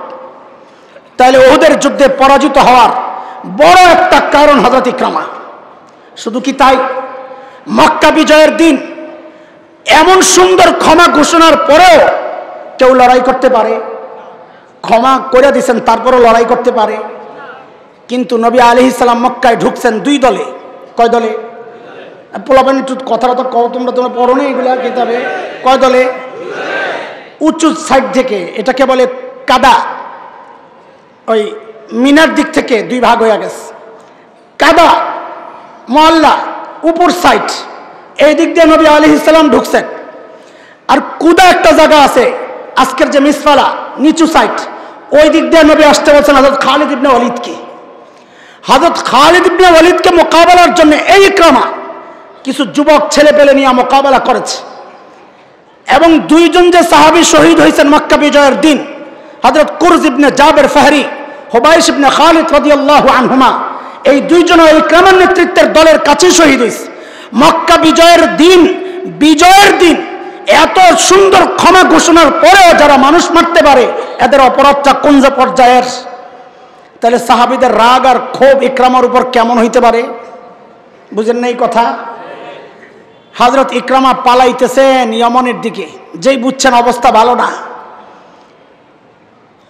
তাহলে ওদের যুদ্ধে পরাজিত হওয়ার বড় একটা কারণ হযরত ইকরামা। শুধু কি তাই, মক্কা বিজয়ের দিন এমন সুন্দর ক্ষমা ঘোষণার পরেও কেউ লড়াই করতে পারে? ক্ষমা করে দিয়েছেন, তারপরও লড়াই করতে পারে? কিন্তু নবী আলাইহিস সালাম মক্কায় ঢুকছেন 2 দলে। কয় দলে? পোলাপান একটু কথাটা তো কও, তোমরা পড়ো না এগুলা কিতাবে। কয় দলে? উঁচু সাইড থেকে, এটাকে বলে কাদা, ওই মিনার দিক থেকে 2 ভাগ হয়ে গেছে। কাদা মহল্লা উপর সাইড, এই দিক দিয়ে নবী আলাইহিস সালাম ঢুকছেন। আর কুদা একটা জায়গা আছে, আজকের যে মিসফালা, নিচু সাইড, ওই দিক দিয়ে নবী আসতে বলছেন হযরত খালিদ ইবনে ওয়ালিদকে। হযরত খালিদ ইবনে ওয়ালিদকে মোকাবেলার জন্য এই ইকরামা কিছু যুবক ছেলে পেলে নিয়ে মোকাবেলা করেছে। এবং 2 জন যে সাহাবী শহীদ হয়েছেন মক্কা বিজয়ের দিন, হযরত কুরজ ইবনে জাবের ফাহরি, হুবাইশ ইবনে খালিদ রাদিয়াল্লাহু আনহুমা, এই 2 জন ইকরামার নেতৃত্বের দলের কাছে শহীদ হয়েছে। মক্কা বিজয়ের দিন এত সুন্দর ক্ষমা ঘোষণার পরেও যারা মানুষ মারতে পারে, এদের অপরাধটা কোন যে পর্যায়ের। তাহলে সাহাবীদের রাগ আর ক্ষোভ ইকরামার উপর কেমন হইতে পারে? বুঝেন না এই কথা? হযরত ইকরামা পালাইতেছেন ইয়েমেনের দিকে, যেই বুঝছেন অবস্থা ভালো না,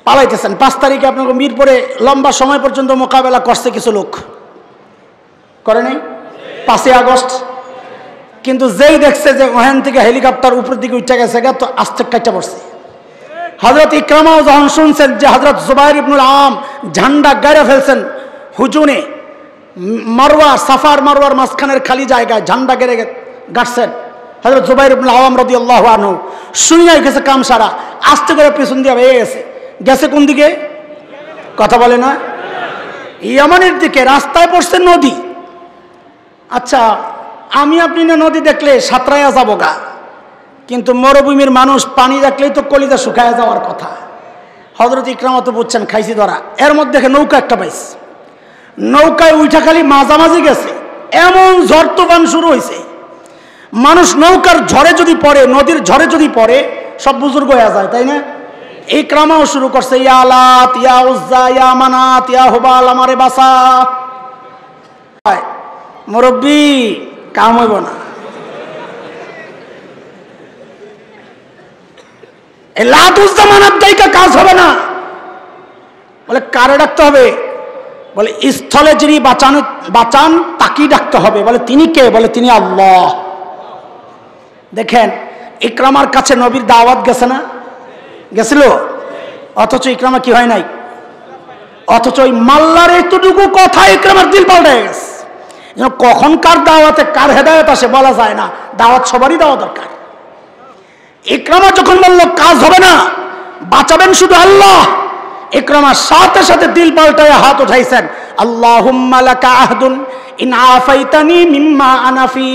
পালাইতেছেন। 5 তারিখে আপনাকে মিরপুরে লম্বা সময় পর্যন্ত মোকাবেলা করছে কিছু লোক, করে নাই? 5 আগস্ট। কিন্তু যেই দেখছে যে ওখান থেকে হেলিকপ্টার উপর দিকে উঠে গেছে, তো আস্তে কাটতে পড়ছে। হযরত ইকরামাও যখন শুনছেন যে হযরত জুবাইর ইবনুল আওয়াম ঝান্ডা গাড়ে ফেলছেন হুজুনে, মারওয়া, সাফার মারওয়ার মাঝখানের খালি জায়গায় ঝান্ডা গেড়ে গাড়ছেন, হযরত জুবাইর ইবনুল আওয়াম রাদিয়াল্লাহু আনহু শুনিয়াই গেছে কাম সারা, আস্তে করে পেছন দিয়ে বেয়ে গেছে কোন দিকে? কথা বলে না? ইয়েমেনের দিকে। রাস্তায় পড়ছে নদী। আচ্ছা, আমি আপনি না নদী দেখলে সাঁতরাইয়া যাবো গা, কিন্তু মরুভূমির মানুষ পানি দেখলেই তো কলিজা শুকায়া যাওয়ার কথা। হযরত ইকরামা তো বুঝছেন খাইছি ধরা, এর মধ্যে দেখে নৌকা একটা পাইছে, নৌকায় উঠা খালি মাঝামাঝি গেছে, এমন ঝড় তুফান শুরু হয়েছে, মানুষ নৌকার ঝড়ে যদি পড়ে, নদীর ঝড়ে যদি পড়ে সব বুজুর্গ হয়ে যায়, তাই না? ইকরামাও শুরু করছে, ইয়া লাত ইয়া উজ্জা ইয়া মানাত ইয়া হুবাল আমারে বাসা। মুরব্বি কাম হইব না, এই লাত উজ্জা মানাত দাইকা কাজ হবে না। বলে কারে ডাকতে হবে? বলে স্থলে যিনি বাঁচান তাকেই ডাকতে হবে। বলে তিনি কে? বলে তিনি আল্লাহ। দেখেন ইকরামার কাছে নবীর দাওয়াত গেছে না? গেছিল। অথচ ইকরামা কি হয় নাই? অথচ ওই মাল্লার এতটুকু কথা ইকরামার দিল পাল্টে গেছে। কখন কার দাওয়াতে কার হেদায়েত আসে বলা যায় না, দাওয়াত সবারই দেওয়া দরকার। ইকরামা যখন বলল কাজ হবে না, বাঁচাবেন শুধু আল্লাহ, ইকরামা সাথে সাথে দিল পাল্টায় হাত উঠাইছেন, আল্লাহুম্মা লাকা আহদুন ইন আফাইতানি মিম্মা আনা ফি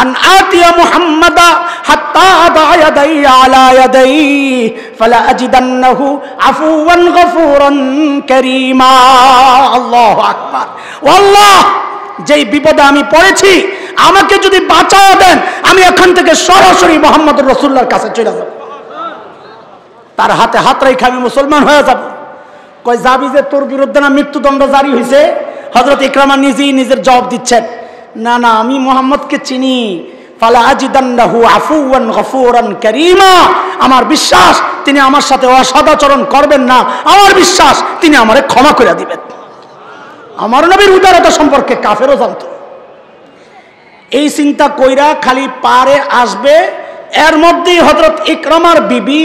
আন আতিয়া মুহাম্মাদা হাত্তা আদা ইয়াদাই আলা ইয়াদাই ফালা আজিদান্নাহু আফুওয়ান গফুরান কারীমা। আল্লাহু আকবার। আল্লাহ, যেই বিপদে আমি পড়েছি আমাকে যদি বাঁচাও দেন, আমি এখান থেকে সরাসরি মুহাম্মদুর রাসূলুল্লাহর কাছে চলে যাব, তার হাতে হাত রেখে আমি মুসলমান হয়ে যাব। কয় যাবি যে তোর বিরুদ্ধে না মৃত্যুদণ্ড জারি হয়েছে? হযরত ইকরামা নিজেই নিজের জবাব দিচ্ছেন, না না আমি মুহাম্মদকে চিনি, ফালা আজিদান্নাহু আফুওয়ান গফুরান কারীমা। আমার বিশ্বাস তিনি আমার সাথে অসদাচরণ করবেন না, আমার বিশ্বাস তিনি আমারে ক্ষমা করে দিবেন। আমার নবীর উদারতা সম্পর্কে কাফেরও জানতো। এই চিন্তা কইরা খালি পারে আসবে, এর মধ্যেই হযরত ইকরামার বিবি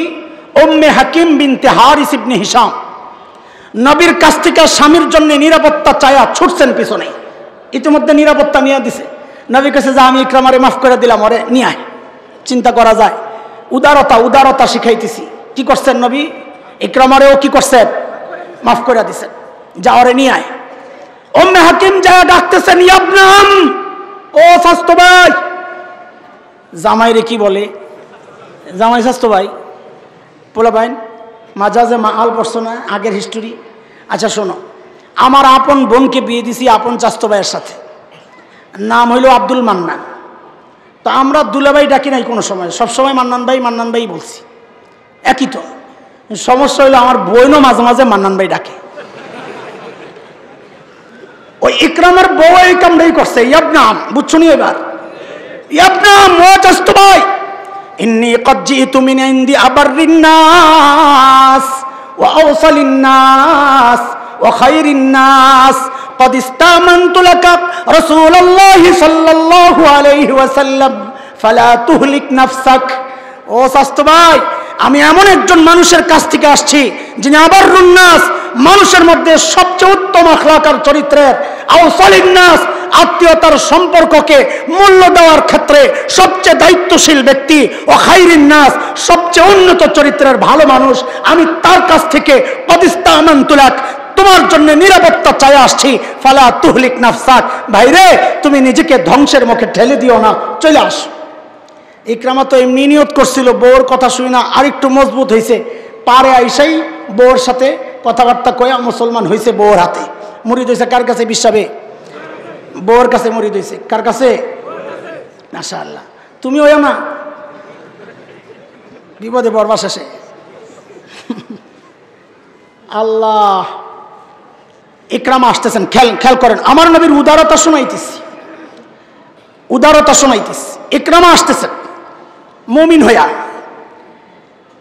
উম্মে হাকিম বিনতে হারিস ইবনে হিশাম নবীর কাছ থেকে স্বামীর জন্য নিরাপত্তা চায়া ছুটছেন পিছনে। ইতিমধ্যে নিরাপত্তা নিয়ে দিছে। নবী কাছে যা, আমি ইকরামারে মাফ করে দিলাম, ওরে নিয়ে আয়। চিন্তা করা যায়, উদারতা শিখাইতেছি। কি করছেন নবী? ইকরামারেও কি করছেন? মাফ করে দিছেন, যা ওরে নিয়ে আয়। উম্মে হাকিম যা ডাকতেছেন, ইয়াবনাম, ও স্বাস্থ্য ভাই। জামাইরে কি বলে? জামাই স্বাস্থ্য ভাই, পোলা ভাই, মাঝাজে মাহাল পড়ছো না আগের হিস্টোরি? আচ্ছা শোনো, আমার আপন বোনকে বিয়ে দিছি আপন চাস্তো ভাইয়ের সাথে, নাম হইল আব্দুল মান্নান। তো আমরা দুলাভাই ডাকি নাই কোনো সময়, সবসময় মান্নান ভাই বলছি, একই তো। সমস্যা হইলো আমার বোনও মাঝে মাঝে মান্নান ভাই ডাকে। ওই ইকরামের বউ এই কামটাই করছে, ইয়াবনাম, বুঝছো নি এবার? ইয়াবনাম, ও চাস্তো ভাই, ইন্নী ক্বাদ জিতু মিন ইনদি আবাররিন নাস ওয়া আওসালিন নাস ওয়া খায়রিন নাস ক্বাদ ইস্তামানতু লাকা রাসূলুল্লাহি সাল্লাল্লাহু আলাইহি ওয়াসাল্লাম ফালা তুহলিক নাফসাক। ও স্বাস্থ্য ভাই, আমি এমন একজন মানুষের কাছ থেকে আসছি যিনি আবাররুন নাস, মানুষের মধ্যে সবচেয়ে উত্তম আখলাক আর চরিত্রের, আওসালিন নাস, আত্মীয়তার সম্পর্ককে মূল্য দেওয়ার ক্ষেত্রে সবচেয়ে দায়িত্বশীল ব্যক্তি, ও খায়রিন নাস, সবচেয়ে উন্নত চরিত্রের ভালো মানুষ। আমি তার কাছ থেকে কদিস্তামানতু লাক, তোমার জন্য নিরাপত্তা চাই আসছি, ফালা তুহলিক নাফসাক। ভাইরে, তুমি নিজেকে ধ্বংসের মুখে ঠেলে দিও না, চলে আস। ইকরামা তো এমনি নিয়ত করছিল, বউর কথা শুই না আরেকটু মজবুত হয়েছে, পারে আইসাই বউর সাথে কথাবার্তা কয়া মুসলমান হয়েছে। বউর হাতে মুরিদ হয়েছে। কার কাছে? বিশ্বাবে বউর কাছে মুরিদ হয়েছে। কার কাছে? মাশাআল্লাহ। তুমি ওই না বিপদে বরবা শেষে। আল্লাহ, ইকরামা আসতেছেন, খেয়াল করেন, আমার নবীর উদারতা শোনাইতেছি। ইকরামা আসতেছেন মুমিন হইয়া।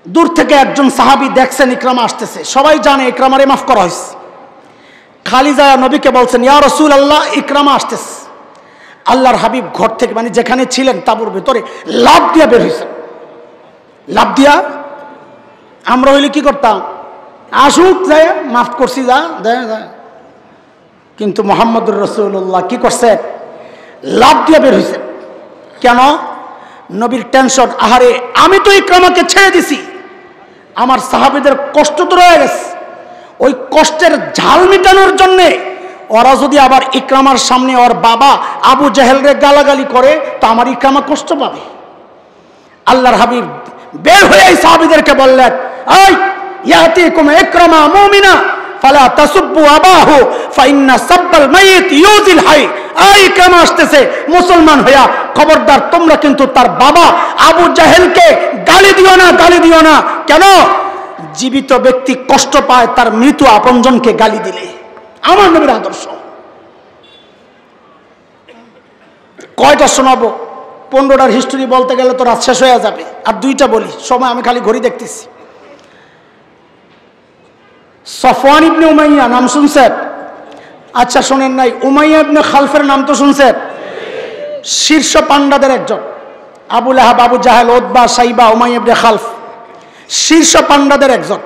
দূর থেকে একজন সাহাবী দেখছেন ইকরামা আসতেছে, সবাই জানে ইকরামারে মাফ করা হয়েছে। খালি যায় নবীকে বলছেন, ইয়া রাসূলুল্লাহ, ইকরামা আসতেছে। আল্লাহর হাবিব ঘর থেকে, মানে যেখানে ছিলেন তাঁবুর ভেতরে, লাফ দিয়া বের হয়েছেন। লাফ দিয়া আমরা হইলে কি করতাম? আসুক, যায় মাফ করছি, যা দেয়। কিন্তু মুহাম্মদুর রাসূলুল্লাহ কি করছেন? লাফ দিয়া বের হয়েছেন। কেন? নবীর টেনশন, আহারে আমি তো ইকরামাকে ছেড়ে দিছি, আমার সাহাবীদের কষ্ট তো রয়ে গেছে, ওই কষ্টের ঝাল মিটানোর জন্যে ওরা যদি আবার ইকরামার সামনে ওর বাবা আবু জেহেলরে গালাগালি করে, তো আমার ইকরামা কষ্ট পাবে। আল্লাহর হাবিব বের হয়ে এই সাহাবীদেরকে বললেন, এই ইয়াতিকুম ইকরামা মুমিনা ফালা তাসুব্বু আবাহু ফাইন্না সাব্বাল মাইয়িত ইউজিল হাই। এই ইকরামা আসতেছে মুসলমান হইয়া, খবরদার তোমরা কিন্তু তার বাবা আবু জাহেলকে গালি দিও না, গালি দিও না। কেন? জীবিত ব্যক্তি কষ্ট পায় তার মৃত আপনজনকে গালি দিলে। আমার নবীর আদর্শ। কয়টা শোনাবো? 15টার হিস্টোরি বলতে গেলে তো রাত শেষ হয়ে যাবে। আর 2টা বলি, সময় আমি খালি ঘড়ি দেখতেছি। সফওয়ান ইবনে উমাইয়া নাম শুনছেন? আচ্ছা শোনেন নাই? উমাইয়া ইবনে খালফের নাম তো শুনছেন? শীর্ষ পান্ডাদের একজন। আবু লাহাব, আবু জাহেল, উতবা, সাইবা, উমাইয়া ইবনে খালফ শীর্ষ পান্ডাদের একজন।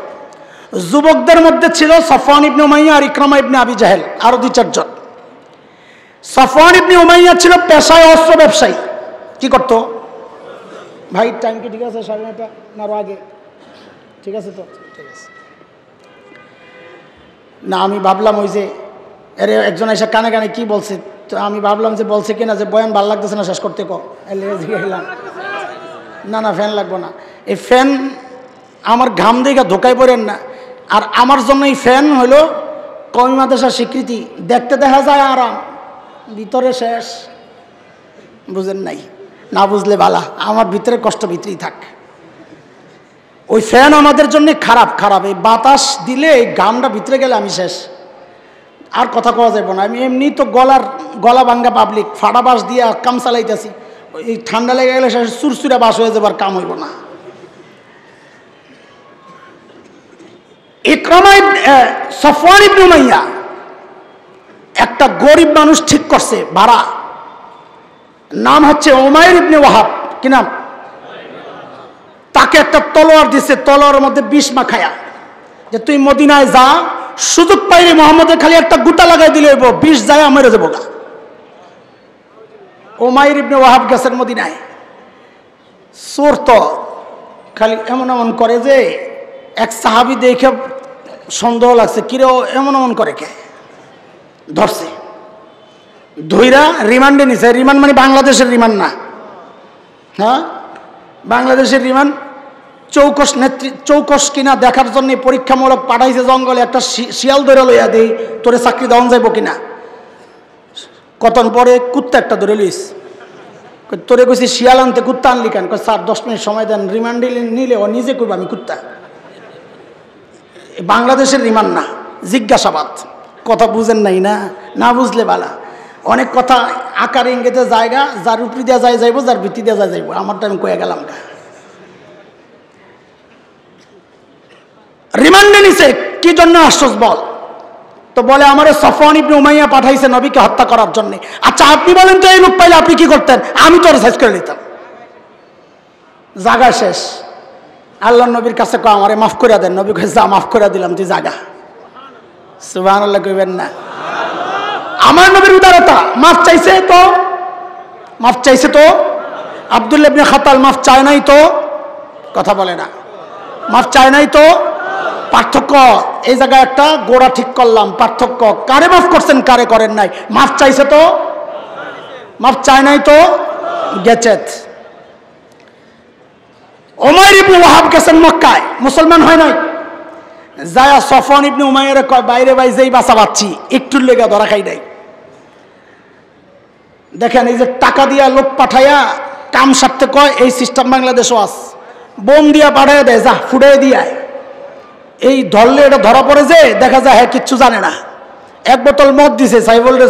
যুবকদের মধ্যে ছিল সফওয়ান ইবনে উমাইয়া আর ইকরামা ইবনে আবি জাহেল, আরো 2-4 জন। সফওয়ান ইবনে উমাইয়া ছিল পেশায় অস্ত্র ব্যবসায়ী। কি করতো ভাই? টাইম কি ঠিক আছে? 9:30 না আরো আগে? ঠিক আছে তো? ঠিক আছে না, আমি ভাবলাম ওই যে এরে একজন এসে কানে কানে কি বলছে, তো আমি ভাবলাম যে বলছে কিনা যে বয়ান ভাল লাগতেছে না, শেষ করতে কো গেলাম। না না, ফ্যান লাগবো না। এই ফ্যান আমার ঘাম দিকে ধোকায় পড়েন না। আর আমার জন্য এই ফ্যান হলো কওমি মাদ্রাসার স্বীকৃতি। দেখতে দেখা যায় আরাম, ভিতরে শেষ। বুঝেন নাই? না বুঝলে বালা, আমার ভিতরে কষ্ট ভিতরেই থাক। ওই ফ্যান আমাদের জন্য খারাপ খারাপ। এই বাতাস দিলে এই ঘামটা ভিতরে গেলে আমি শেষ, আর কথা কওয়া যাবে না। আমি এমনি তো গলা ভাঙ্গা পাবলিক, ফাটা বাস দিয়ে কাম চালাইতেছি। এই ঠান্ডা লেগে গেলে শেষ চুরচুরা বাস হয়ে যাবার কাম হইব না। ইকরামা সফওয়ান ইবনে উমাইয়া একটা গরিব মানুষ ঠিক করছে ভাড়া, নাম হচ্ছে উমাইর ইবনে ওয়াহাব। কি নাম? তাকে একটা তলোয়ার দিছে, তলোয়ারের মধ্যে বিষ মাখায়া, যে তুই মদিনায় যা, সুযোগ পাইলে মোহাম্মদের খালি একটা গুতা লাগাই দিলে বিষ যায় মেরে যাবো গা। উমাইর ইবনে ওয়াহাব গেছেন মদিনায়। চোর তো খালি এমন এমন করে যে এক সাহাবী দেখে সন্দেহ লাগছে, কিরে এমন এমন করে কে? ধরছে, ধইরা রিমান্ডে নিছে। রিমান্ড মানে বাংলাদেশের রিমান্ড না, হ্যাঁ বাংলাদেশের রিমান্ড। চৌকস কিনা দেখার জন্য পরীক্ষামূলক পাঠাইছে জঙ্গলে। একটা শিয়াল ধরে লইয়া দেই, তোরে চাকরি দেওয়া যাইব কিনা। কতক্ষণ পরে কুত্তা একটা ধরে লইস, তোরে কইছি শিয়াল আনতে, কুত্তা আনলি কেন? স্যার 10 মিনিট সময় দেন, রিমান্ডে নিলে ও নিজে করবো আমি কুত্তা। বাংলাদেশের রিমান্ড না, জিজ্ঞাসাবাদ। কথা বুঝেন নাই না? না বুঝলে বালা। অনেক কথা আকার ইঙ্গিতে জায়গা, যার উপরি দেওয়া যায় যাইব, যার ভিত্তি দেওয়া যায় যাইব। আমারটা আমি কয়ে গেলাম গা। রিমান্ডে নিছে কি জন্য আসছস বল? তো বলে আমারে সফওয়ান ইবনে উমাইয়া পাঠাইছে নবীকে হত্যা করার জন্য। আচ্ছা আপনি বলেন তো, এই লোক পাইলে আপনি কি করতেন? আমি তো সাইজ করে নিতাম। জাগা শেষ। আল্লাহ নবীর কাছে কয় আমারে মাফ করে দেন। নবী কয় যা, মাফ করে দিলাম, তুই জাগা। সুবহানাল্লাহ কইবেন না? আমার নবীর উদারতা। মাফ চাইছে তো, মাফ চাইছে তো। আব্দুল্লাহ ইবনে খাতাল মাফ চায় নাই তো? কথা বলে না। মাফ চায় নাই তো? পার্থক্য এই জায়গায় একটা গোড়া ঠিক করলাম। পার্থক্য কারে মাফ করছেন, কারে করেন নাই। মাফ চাইছে তো, মাফ চায় নাই তো, গেছে। উমাইর ইবনে ওয়াহাব গেছেন মক্কায়, মুসলমান হয় নাই। যায়া সফওয়ান ইবনে উমাইয়ার কয় বাইরে ভাই যেই বাঁচা পাচ্ছি, একটুর লেগে ধরা খাই নাই। দেখেন এই যে টাকা দিয়া লোক পাঠাইয়া কাম সারতে কয়, এই সিস্টেম বাংলাদেশও আছে। বোম দিয়া পাঠাইয়া দেয়, যা ফুটাই দিয়া। এই ধরলে এটা ধরা পড়ে যে দেখা যায় হ্যাঁ কিচ্ছু জানে না। 1 বোতল মদ দিছে, সাইফুলরে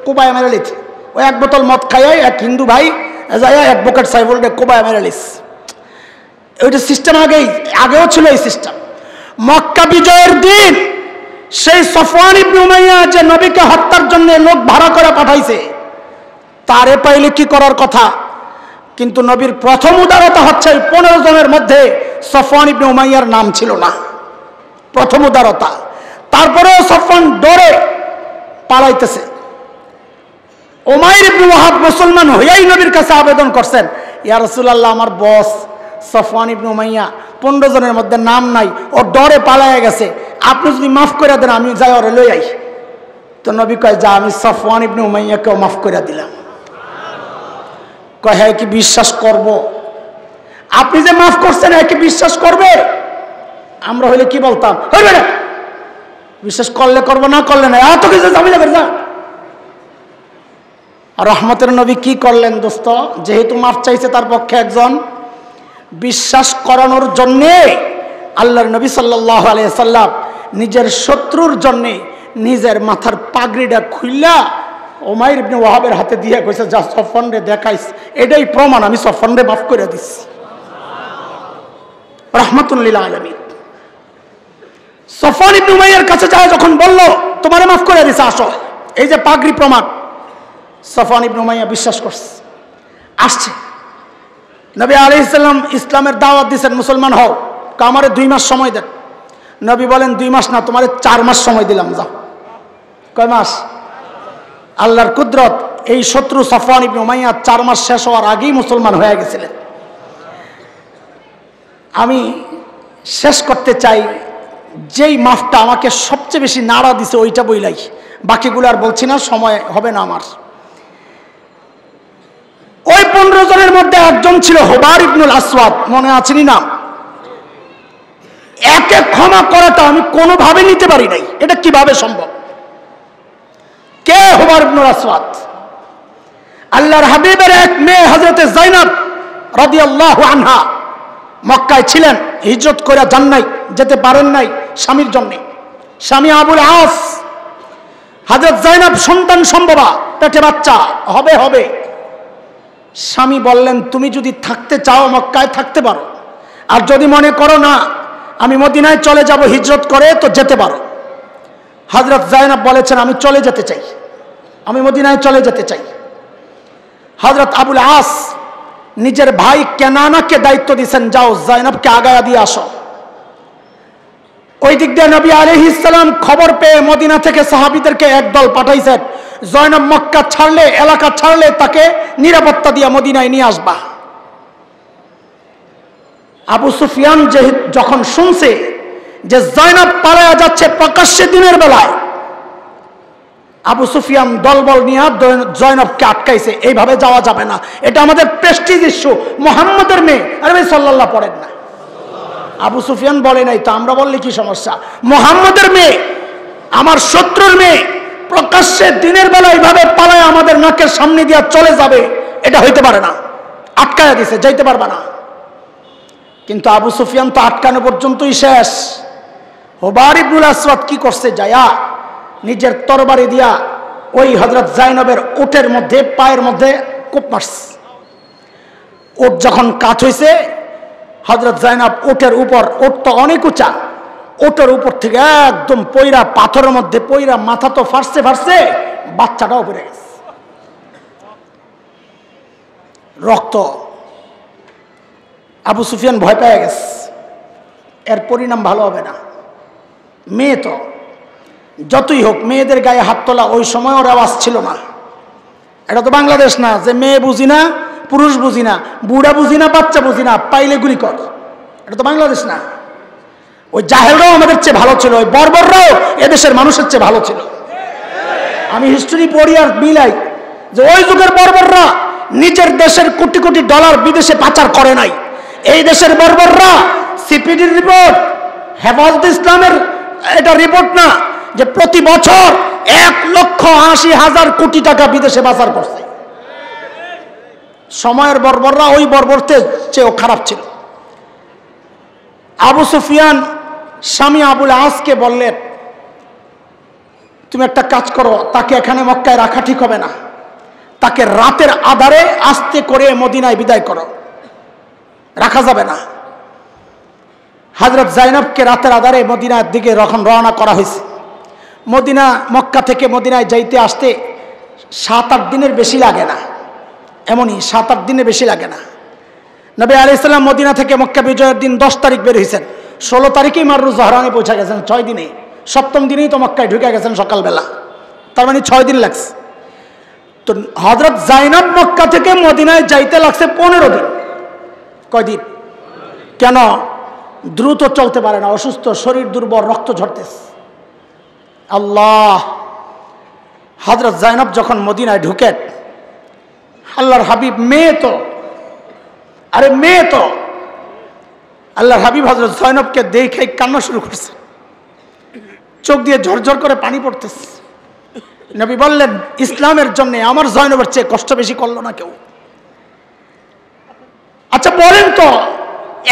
কোবায় মেরে লিছে। ওই 1 বোতল মদ খাইয়াই এক হিন্দু ভাই যায় অ্যাডভোকেট সাইফুলরে কোবায় মেরে লিস। ওইটা সিস্টেম আগেও ছিল এই সিস্টেম। মক্কা বিজয়ের দিন সেই সফওয়ান ইবনে উমাইয়া যে নবীকে হত্যার জন্য লোক ভাড়া করে পাঠাইছে, তারে পাইলে কি করার কথা। কিন্তু নবীর প্রথম উদারতা হচ্ছে 15 জনের মধ্যে সফওয়ান ইবনে উমাইয়ার নাম ছিল না। প্রথম উদারতা। তারপরেও সফওয়ান ডরে পালাইতেছে। উমাইর ইবনে ওয়াহাব মুসলমান হইয়াই নবীর কাছে আবেদন করছেন, ইয়া রাসূলুল্লাহ আমার বস সফওয়ান ইবনে উমাইয়া 15 জনের মধ্যে নাম নাই, ও ডরে পালাইয়া গেছে, আপনি যদি মাফ করে দেন আমি যাই ওরে লই আই। তো নবী কয় যা, আমি সফওয়ান ইবনে উমাইয়াকেও মাফ করে দিলাম। কয় হ্যাঁ কি বিশ্বাস করব? আপনি যে মাফ করছেন হ্যাঁ কি বিশ্বাস করবে? আমরা হইলে কি বলতাম, বিশ্বাস করলে করবো, না করলে না, এত কিছু ঝামেলা করে যা। রহমতের নবী কি করলেন দোস্ত? যেহেতু মাফ চাইছে তার পক্ষে একজন, বিশ্বাস করানোর জন্যে আল্লাহর নবী সাল্লাল্লাহু আলাইহি সাল্লাম নিজের শত্রুর জন্যে নিজের মাথার পাগড়িটা খুইলা উমাইর ইবনে ওয়াহাবের হাতে দিয়ে কইছে, যা সফওয়ান রে দেখাইস, এটাই প্রমাণ আমি সফওয়ান রে মাফ করে দিচ্ছি। রাহমাতুল লিল আলামিন। সফওয়ান ইবনে উমাইয়ার কাছে যায়, যখন বলল তোমারে মাফ করে দিছে, আসো, এই যে পাগড়ি প্রমাণ। সফওয়ান ইবনে উমাইয়া বিশ্বাস করছে, আসছে। নবী আলাইহিস সালাম ইসলামের দাওয়াত দিয়েছেন, মুসলমান হও। আমারে 2 মাস সময় দেন। নবী বলেন 2 মাস না, তোমারে 4 মাস সময় দিলাম, যাও। কয় মাস? আল্লাহর কুদরত, এই শত্রু সফওয়ান ইবনে উমাইয়া 4 মাস শেষ হওয়ার আগেই মুসলমান হয়ে গেছিলেন। আমি শেষ করতে চাই, যেই মাফটা আমাকে সবচেয়ে বেশি নাড়া দিছে ওইটা বইলাই, বাকিগুলো আর বলছি না, সময় হবে না আমার। ওই 15 জনের মধ্যে একজন ছিল হুবার ইবনুল আসওয়াদ, মনে আছেনি না? একে ক্ষমা করাটা আমি কোনোভাবে নিতে পারি নাই, এটা কিভাবে সম্ভব? কে হুবার ইবনুল আসওয়াদ? আল্লাহর হাবিবের এক মেয়ে হযরতে যায়েনব রাদিয়াল্লাহু আনহা মক্কায় ছিলেন, হিজরত করে যান নাই, যেতে পারেন নাই স্বামীর জন্য। স্বামী আবুল আস, হযরত যায়েনব সন্তান সম্ভবা, পেটে বাচ্চা হবে। স্বামী বললেন, তুমি যদি থাকতে চাও মক্কায় থাকতে পারো, আর যদি মনে করো না আমি মদিনায় চলে যাব হিজরত করে, তো যেতে পারো। হযরত যায়েনব বলেছেন, আমি চলে যেতে চাই, আমি মদিনায় চলে যেতে চাই। হযরত আবুল আস নিজের ভাই কেনানাকে দায়িত্ব দিয়েছেন, যাও যায়েনবকে আগায়া দিয়ে আসো। ওই দিক দিয়ে নবী আলাইহিস সালাম খবর পেয়ে মদিনা থেকে সাহাবীদেরকে একদল পাঠাইছেন, যায়েনব মক্কা ছাড়লে, এলাকা ছাড়লে তাকে নিরাপত্তা দিয়ে মদিনায় নিয়ে আসবা। আবু সুফিয়ান যখন শুনছে যে যায়েনব পালায়া যাচ্ছে প্রকাশ্যে দিনের বেলায়, আবু সুফিয়ান দলবল নিয়ে যায়েনবকে আটকাইছে, এইভাবে যাওয়া যাবে না, এটা আমাদের প্রেস্টিজ ইস্যু, মুহাম্মদের মেয়ে, আরে ভাই সাল্লাল্লাহু পড়েন না। আবু সুফিয়ান বলে নাই তো আমরা বললে কি সমস্যা? মুহাম্মদের মেয়ে, আমার শত্রুর মেয়ে, প্রকাশ্যে দিনের বেলা এইভাবে পালায় আমাদের নাকের সামনে দিয়ে চলে যাবে, এটা হইতে পারে না। আটকায়া দিছে, যাইতে পারবা না। কিন্তু আবু সুফিয়ান তো আটকানো পর্যন্তই শেষ। হুবার ইবনুল আসওয়াদ কি করছে? যায়া নিজের তরবারি দিয়া ওই হযরত যায়েনবের উটের মধ্যে, পায়ের মধ্যে কোপ মারছে। উট যখন কাত হয়েছে, হযরত যায়েনব উটের উপর, উট তো অনেক উঁচা, উটের উপর থেকে একদম পইরা, পাথরের মধ্যে পইরা, মাথা তো ফাটছে, বাচ্চাটাও পড়ে গেছে, রক্ত। আবু সুফিয়ান ভয় পেয়ে গেছে, এর পরিণাম ভালো হবে না। মেয়ে তো যতই হোক, মেয়েদের গায়ে হাত তোলা ওই সময়ও রেওয়াজ ছিল না। এটা তো বাংলাদেশ না যে মেয়ে বুঝি না, পুরুষ বুঝি না, বুড়া বুঝি না, বাচ্চা বুঝি না, পাইলে গুলি কর। এটা তো বাংলাদেশ না। ওই জাহেলরাও আমাদের চেয়ে ভালো ছিল, ওই বর্বররাও এদেশের মানুষের চেয়ে ভালো ছিল। আমি হিস্ট্রি পড়ি আর মিলাই যে ওই যুগের বর্বররা নিজের দেশের কোটি কোটি ডলার বিদেশে পাচার করে নাই। এই দেশের বর্বররা, সিপিডির রিপোর্ট, হেফাজত ইসলামের এটা রিপোর্ট না, যে প্রতি বছর 1,80,000 কোটি টাকা বিদেশে পাচার করছে। সময়ের বর্বররা ওই বর্বরদের চেয়েও খারাপ ছিল। আবু সুফিয়ান স্বামী আবুল আসকে বললেন, তুমি একটা কাজ করো, তাকে এখানে মক্কায় রাখা ঠিক হবে না, তাকে রাতের আধারে আস্তে করে মদিনায় বিদায় করো, রাখা যাবে না। হযরত যায়েনবকে রাতের আধারে মদিনার দিকে রওনা করা হয়েছে। মক্কা থেকে মদিনায় যাইতে আসতে 7-8 দিনের বেশি লাগে না, এমনই 7-8 দিনের বেশি লাগে না। নবী আলাইহিস সালাম মদিনা থেকে মক্কা বিজয়ের দিন 10 তারিখ বের হয়েছেন, 16 তারিখেই মাররু জহরানে পৌঁছে গেছেন, 6 দিনে। 7ম দিনেই তো মক্কায় ঢুকে গেছেন সকালবেলা, তার মানে 6 দিন লাগছে। তো হযরত যায়েনব মক্কা থেকে মদিনায় যাইতে লাগছে 15 দিন। কয়দিন? কেন? দ্রুত চলতে পারে না, অসুস্থ, শরীর দুর্বল, রক্ত ঝরতেছে। আল্লাহ, হযরত যায়েনব যখন মদিনায় ঢুকেন, আল্লাহর হাবিব, মেয়ে তো, আরে মেয়ে তো, আল্লাহর হাবিব হযরত জয়নবকে দেখে কান্না শুরু করছে, চোখ দিয়ে ঝরঝর করে পানি পড়তেছে। নবী বললেন, ইসলামের জন্য আমার জয়নবের চেয়ে কষ্ট বেশি করলো না কেউ। আচ্ছা বলেন তো,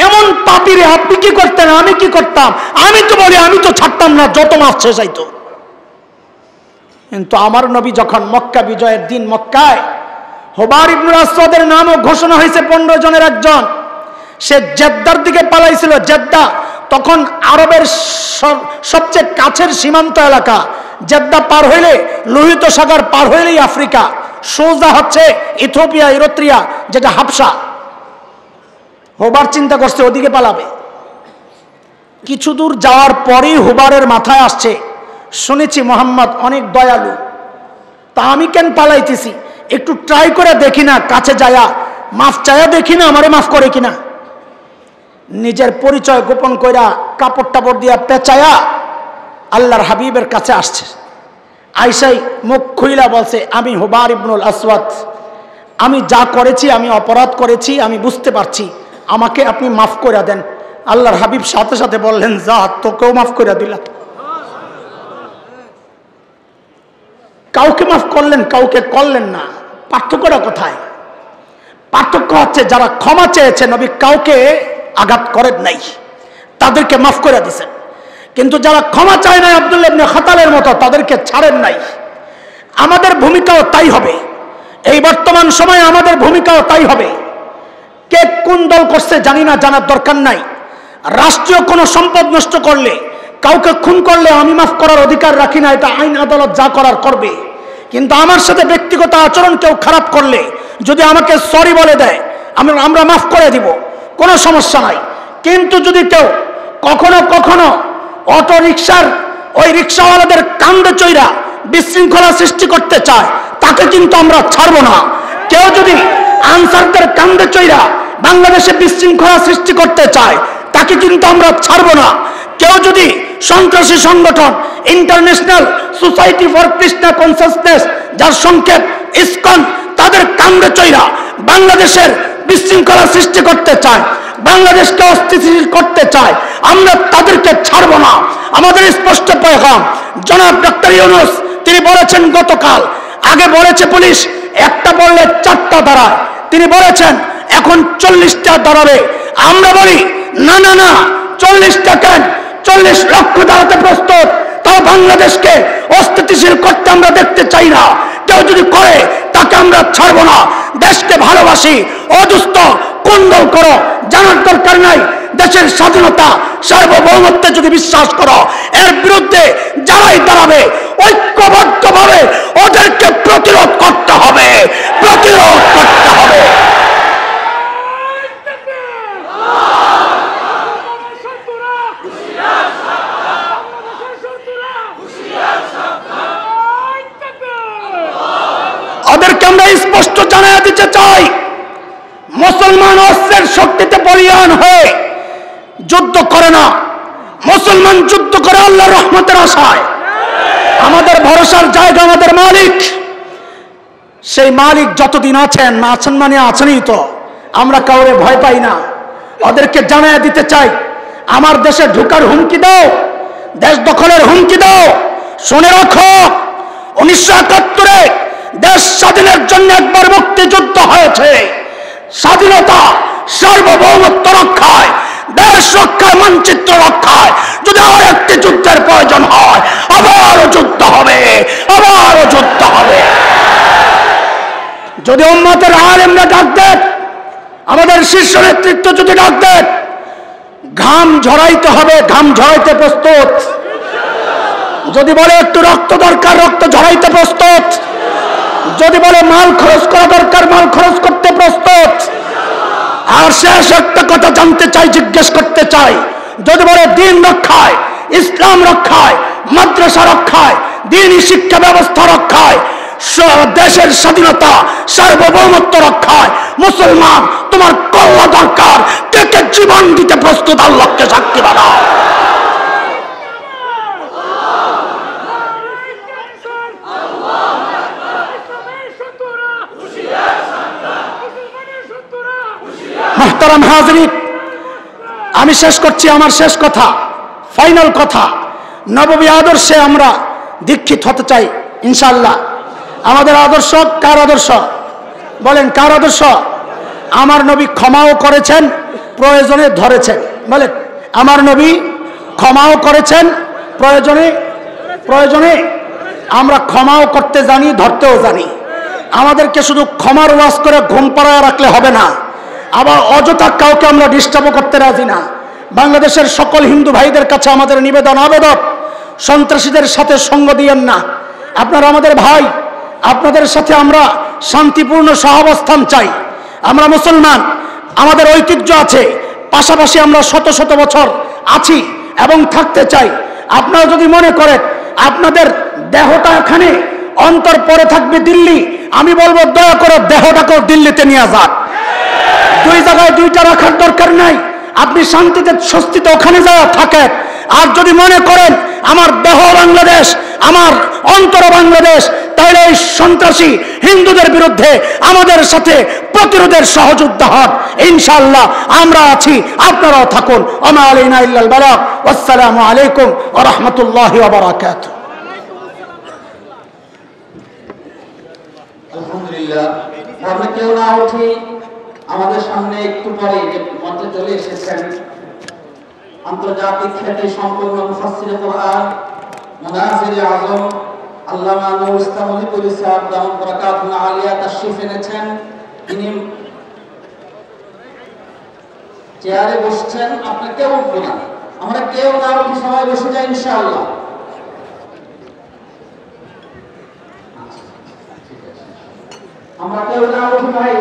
এমন পাপীরে আপনি কি করতেন, আমি কি করতাম? আমি তো বলি, আমি তো ছাড়তাম না, যত মাছ শেষ যাইতো। কিন্তু আমার নবী যখন মক্কা বিজয়ের দিন মক্কায় হুবার ইবনুল আসওয়াদের নামও ঘোষণা হয়েছে 15 জনের একজন, সে জেদ্দার দিকে পালাইছিল। জেদ্দা তখন আরবের সবচেয়ে কাছের সীমান্ত এলাকা। জেদ্দা পার হইলে, লোহিত সাগর পার হইলেই আফ্রিকা, সোজা হচ্ছে ইথিওপিয়া, ইরিত্রিয়া, যেটা হাবশা। হুবার চিন্তা করছে ওদিকে পালাবে। কিছু দূর যাওয়ার পরেই হুবারের মাথায় আসছে, শুনেছি মোহাম্মদ অনেক দয়ালু, তা আমি কেন পালাইতেছি, একটু ট্রাই করে দেখি না, কাছে যায়া মাফ চায়া দেখি না, আমারে মাফ করে কিনা। নিজের পরিচয় গোপন কইরা কাপড় টাপড় দিয়া পেঁচায়া আল্লাহর হাবিবের কাছে আসছে। আইসাই মুখ খুইলা বলছে, আমি হুবার ইবনুল আসওয়াদ, আমি যা করেছি, আমি অপরাধ করেছি, আমি বুঝতে পারছি, আমাকে আপনি মাফ করে দেন। আল্লাহর হাবিব সাথে সাথে বললেন, যা, তোকেও মাফ করে দিলাম। কাউকে মাফ করলেন, কাউকে করলেন না। পার্থক্যটা কোথায়? পার্থক্য হচ্ছে যারা ক্ষমা চেয়েছে, নবী কাউকে আঘাত করেন নাই, তাদেরকে মাফ করে দিয়েছেন। কিন্তু যারা ক্ষমা চায় না, আব্দুল্লাহ ইবনে খাতালের মতো, তাদেরকে ছাড়েন নাই। আমাদের ভূমিকাও তাই হবে। এই বর্তমান সময়ে আমাদের ভূমিকাও তাই হবে। কে কোন দল করছে জানি না, জানার দরকার নাই। রাষ্ট্রীয় কোনো সম্পদ নষ্ট করলে, কাউকে খুন করলে আমি মাফ করার অধিকার রাখি না, এটা আইন আদালত যা করার করবে। কিন্তু আমার সাথে ব্যক্তিগত আচরণ কেউ খারাপ করলে যদি আমাকে সরি বলে দেয়, আমরা মাফ করে দিব, কোনো সমস্যা নাই। কিন্তু যদি কেউ কখনো কখনো অটো রিক্সার ওই রিক্সাওয়ালাদের কান্দে চইরা বিশৃঙ্খলা সৃষ্টি করতে চায়, তাকে কিন্তু আমরা ছাড়বো না। কেউ যদি আনসারদের কান্দে চইরা বাংলাদেশে বিশৃঙ্খলা সৃষ্টি করতে চায়, তাকে কিন্তু আমরা ছাড়বো না। কেউ যদি সন্ত্রাসী সংগঠন international society for Krishna consciousness, যার সংক্ষেপ ইসকন, তাদের কান্দে চইরা বাংলাদেশের বিশৃঙ্খলা সৃষ্টি করতে চায়, বাংলাদেশকে অস্থিতিশীল করতে চায়, আমরা তাদেরকে ছাড়বো না। আমাদের স্পষ্ট পয়গাম, জনাব ডক্টর ইউনূস তিনি বলেছেন গতকাল, আগে বলেছে পুলিশ একটা বললে 4টা দাঁড়ায়, তিনি বলেছেন এখন 40টা দাঁড়াবে। আমরা বলি না না না, 40টা কেন, 40 লক্ষ দাঁড়াতে প্রস্তুত। তাও বাংলাদেশকে অস্থিতিশীল করতে আমরা দেখতে চাই না। কেউ যদি করে তাকে আমরা ছাড়বো না। দেশকে ভালোবাসি, অদুস্থ কোন দল করো জানার দরকার নাই। দেশের স্বাধীনতা সার্বভৌমত্বে যদি বিশ্বাস করো, এর বিরুদ্ধে যারাই দাঁড়াবে ঐক্যবদ্ধভাবে ওদেরকে প্রতিরোধ করতে হবে, প্রতিরোধ করতে হবে। ওদেরকে আমরা স্পষ্ট জানিয়ে দিতে চাই, মুসলমান অস্ত্রের শক্তিতে বলীয়ান হয়ে যুদ্ধ করে না। মুসলমান যুদ্ধ করে আল্লাহর রহমতের আশায়। আমাদের ভরসার জায়গা আমাদের মালিক। সেই মালিক যতদিন আছেন, আছেন মানে আছেনই তো, আমরা কাউরে ভয় পাই না। ওদেরকে জানিয়ে দিতে চাই, আমার দেশে ঢোকার হুমকি দাও, দেশ দখলের হুমকি দাও, শুনে রাখো 1971-এ দেশ স্বাধীনের জন্য একবার মুক্তিযুদ্ধ হয়েছে। স্বাধীনতা সার্বভৌমত্ব রক্ষায়, দেশ রক্ষায়, মানচিত্র রক্ষায় যদি আর একটি যুদ্ধের প্রয়োজন হয়, আবারও যুদ্ধ হবে, আবারও যুদ্ধ হবে। যদি উম্মতের আলেমরা ডাক দেন, আমাদের শীর্ষ নেতৃত্ব যদি ডাক দেন, ঘাম ঝরাইতে হবে, ঘাম ঝরাইতে প্রস্তুত। যদি বলে একটু রক্ত দরকার, রক্ত ঝরাইতে প্রস্তুত। যদি বলে মাল খরচ করা দরকার, মাল খরচ করতে প্রস্তুত। আর শেষ একটা কথা জানতে চাই, জিজ্ঞেস করতে চাই, যদি বলে দিন রক্ষায়, ইসলাম রক্ষায়, মাদ্রাসা রক্ষায়, দ্বীনি শিক্ষা ব্যবস্থা রক্ষায়, দেশের স্বাধীনতা সার্বভৌমত্ব রক্ষায় মুসলমান তোমার কল্লা দরকার, কে কে জীবন দিতে প্রস্তুত? আল্লাহকে সাক্ষী বানাও। মুহতারাম হাজরিন, আমি শেষ করছি আমার শেষ কথা, ফাইনাল কথা। নববী আদর্শে আমরা দীক্ষিত হতে চাই ইনশাআল্লাহ। আমাদের আদর্শ কার আদর্শ? বলেন কার আদর্শ? আমার নবী ক্ষমাও করেছেন, প্রয়োজনে ধরেছেন। বলেন আমার নবী ক্ষমাও করেছেন, প্রয়োজনে প্রয়োজনে আমরা ক্ষমাও করতে জানি, ধরতেও জানি। আমাদেরকে শুধু ক্ষমার ওয়াজ করে ঘুম পাড়ায় রাখলে হবে না, আবার অযথা কাউকে আমরা ডিস্টার্বও করতে রাজি না। বাংলাদেশের সকল হিন্দু ভাইদের কাছে আমাদের নিবেদন আবেদন, সন্ত্রাসীদের সাথে সঙ্গ দিয়েন না। আপনারা আমাদের ভাই, আপনাদের সাথে আমরা শান্তিপূর্ণ সহাবস্থান চাই। আমরা মুসলমান, আমাদের ঐতিহ্য আছে, পাশাপাশি আমরা শত শত বছর আছি এবং থাকতে চাই। আপনারা যদি মনে করেন আপনাদের দেহটা এখানে, অন্তর পরে থাকবে দিল্লি, আমি বলবো দয়া করে দেহটাকেও দিল্লিতে নিয়ে যান। দুই জায়গায় দুইটা রাখার দরকার নাই। আপনি শান্তিতে স্বস্তিতে ওখানে যাওয়া থাকেন। আর যদি মনে করেন আমার দেহ বাংলাদেশ, আমার অন্তর বাংলাদেশ, তাহলে এই সন্ত্রাসী হিন্দুদের বিরুদ্ধে আমাদের সাথে প্রতিরোধের সহযোদ্ধা হন। ইনশাআল্লাহ আমরা আছি, আপনারাও থাকুন। ওমা আলাইনা ইল্লাল বালাগ। আসসালামু আলাইকুম ওয়া রাহমাতুল্লাহি ওয়া বারাকাতুহু। আলহামদুলিল্লাহ, আমরা কেউ না উঠি, আমাদের সামনে একটু পরে মঞ্চে চলে এসেছেন আন্তর্জাতিক খ্যাতি সম্পন্ন মুফাসসিরে কোরআন, মুনাজিরে আযম আল্লামা নূর ইসলাম অলিপুর সাহেব দামাত বারাকাতুহু আলিয়া তাশরীফ এনেছেন। তিনি চেয়ারে বসছেন, আপনি কেউ উঠবেন না, আমরা কেউ না উঠি, সবাই বসে যাই ইনশাআল্লাহ। আমরা কেউ না উঠি ভাই।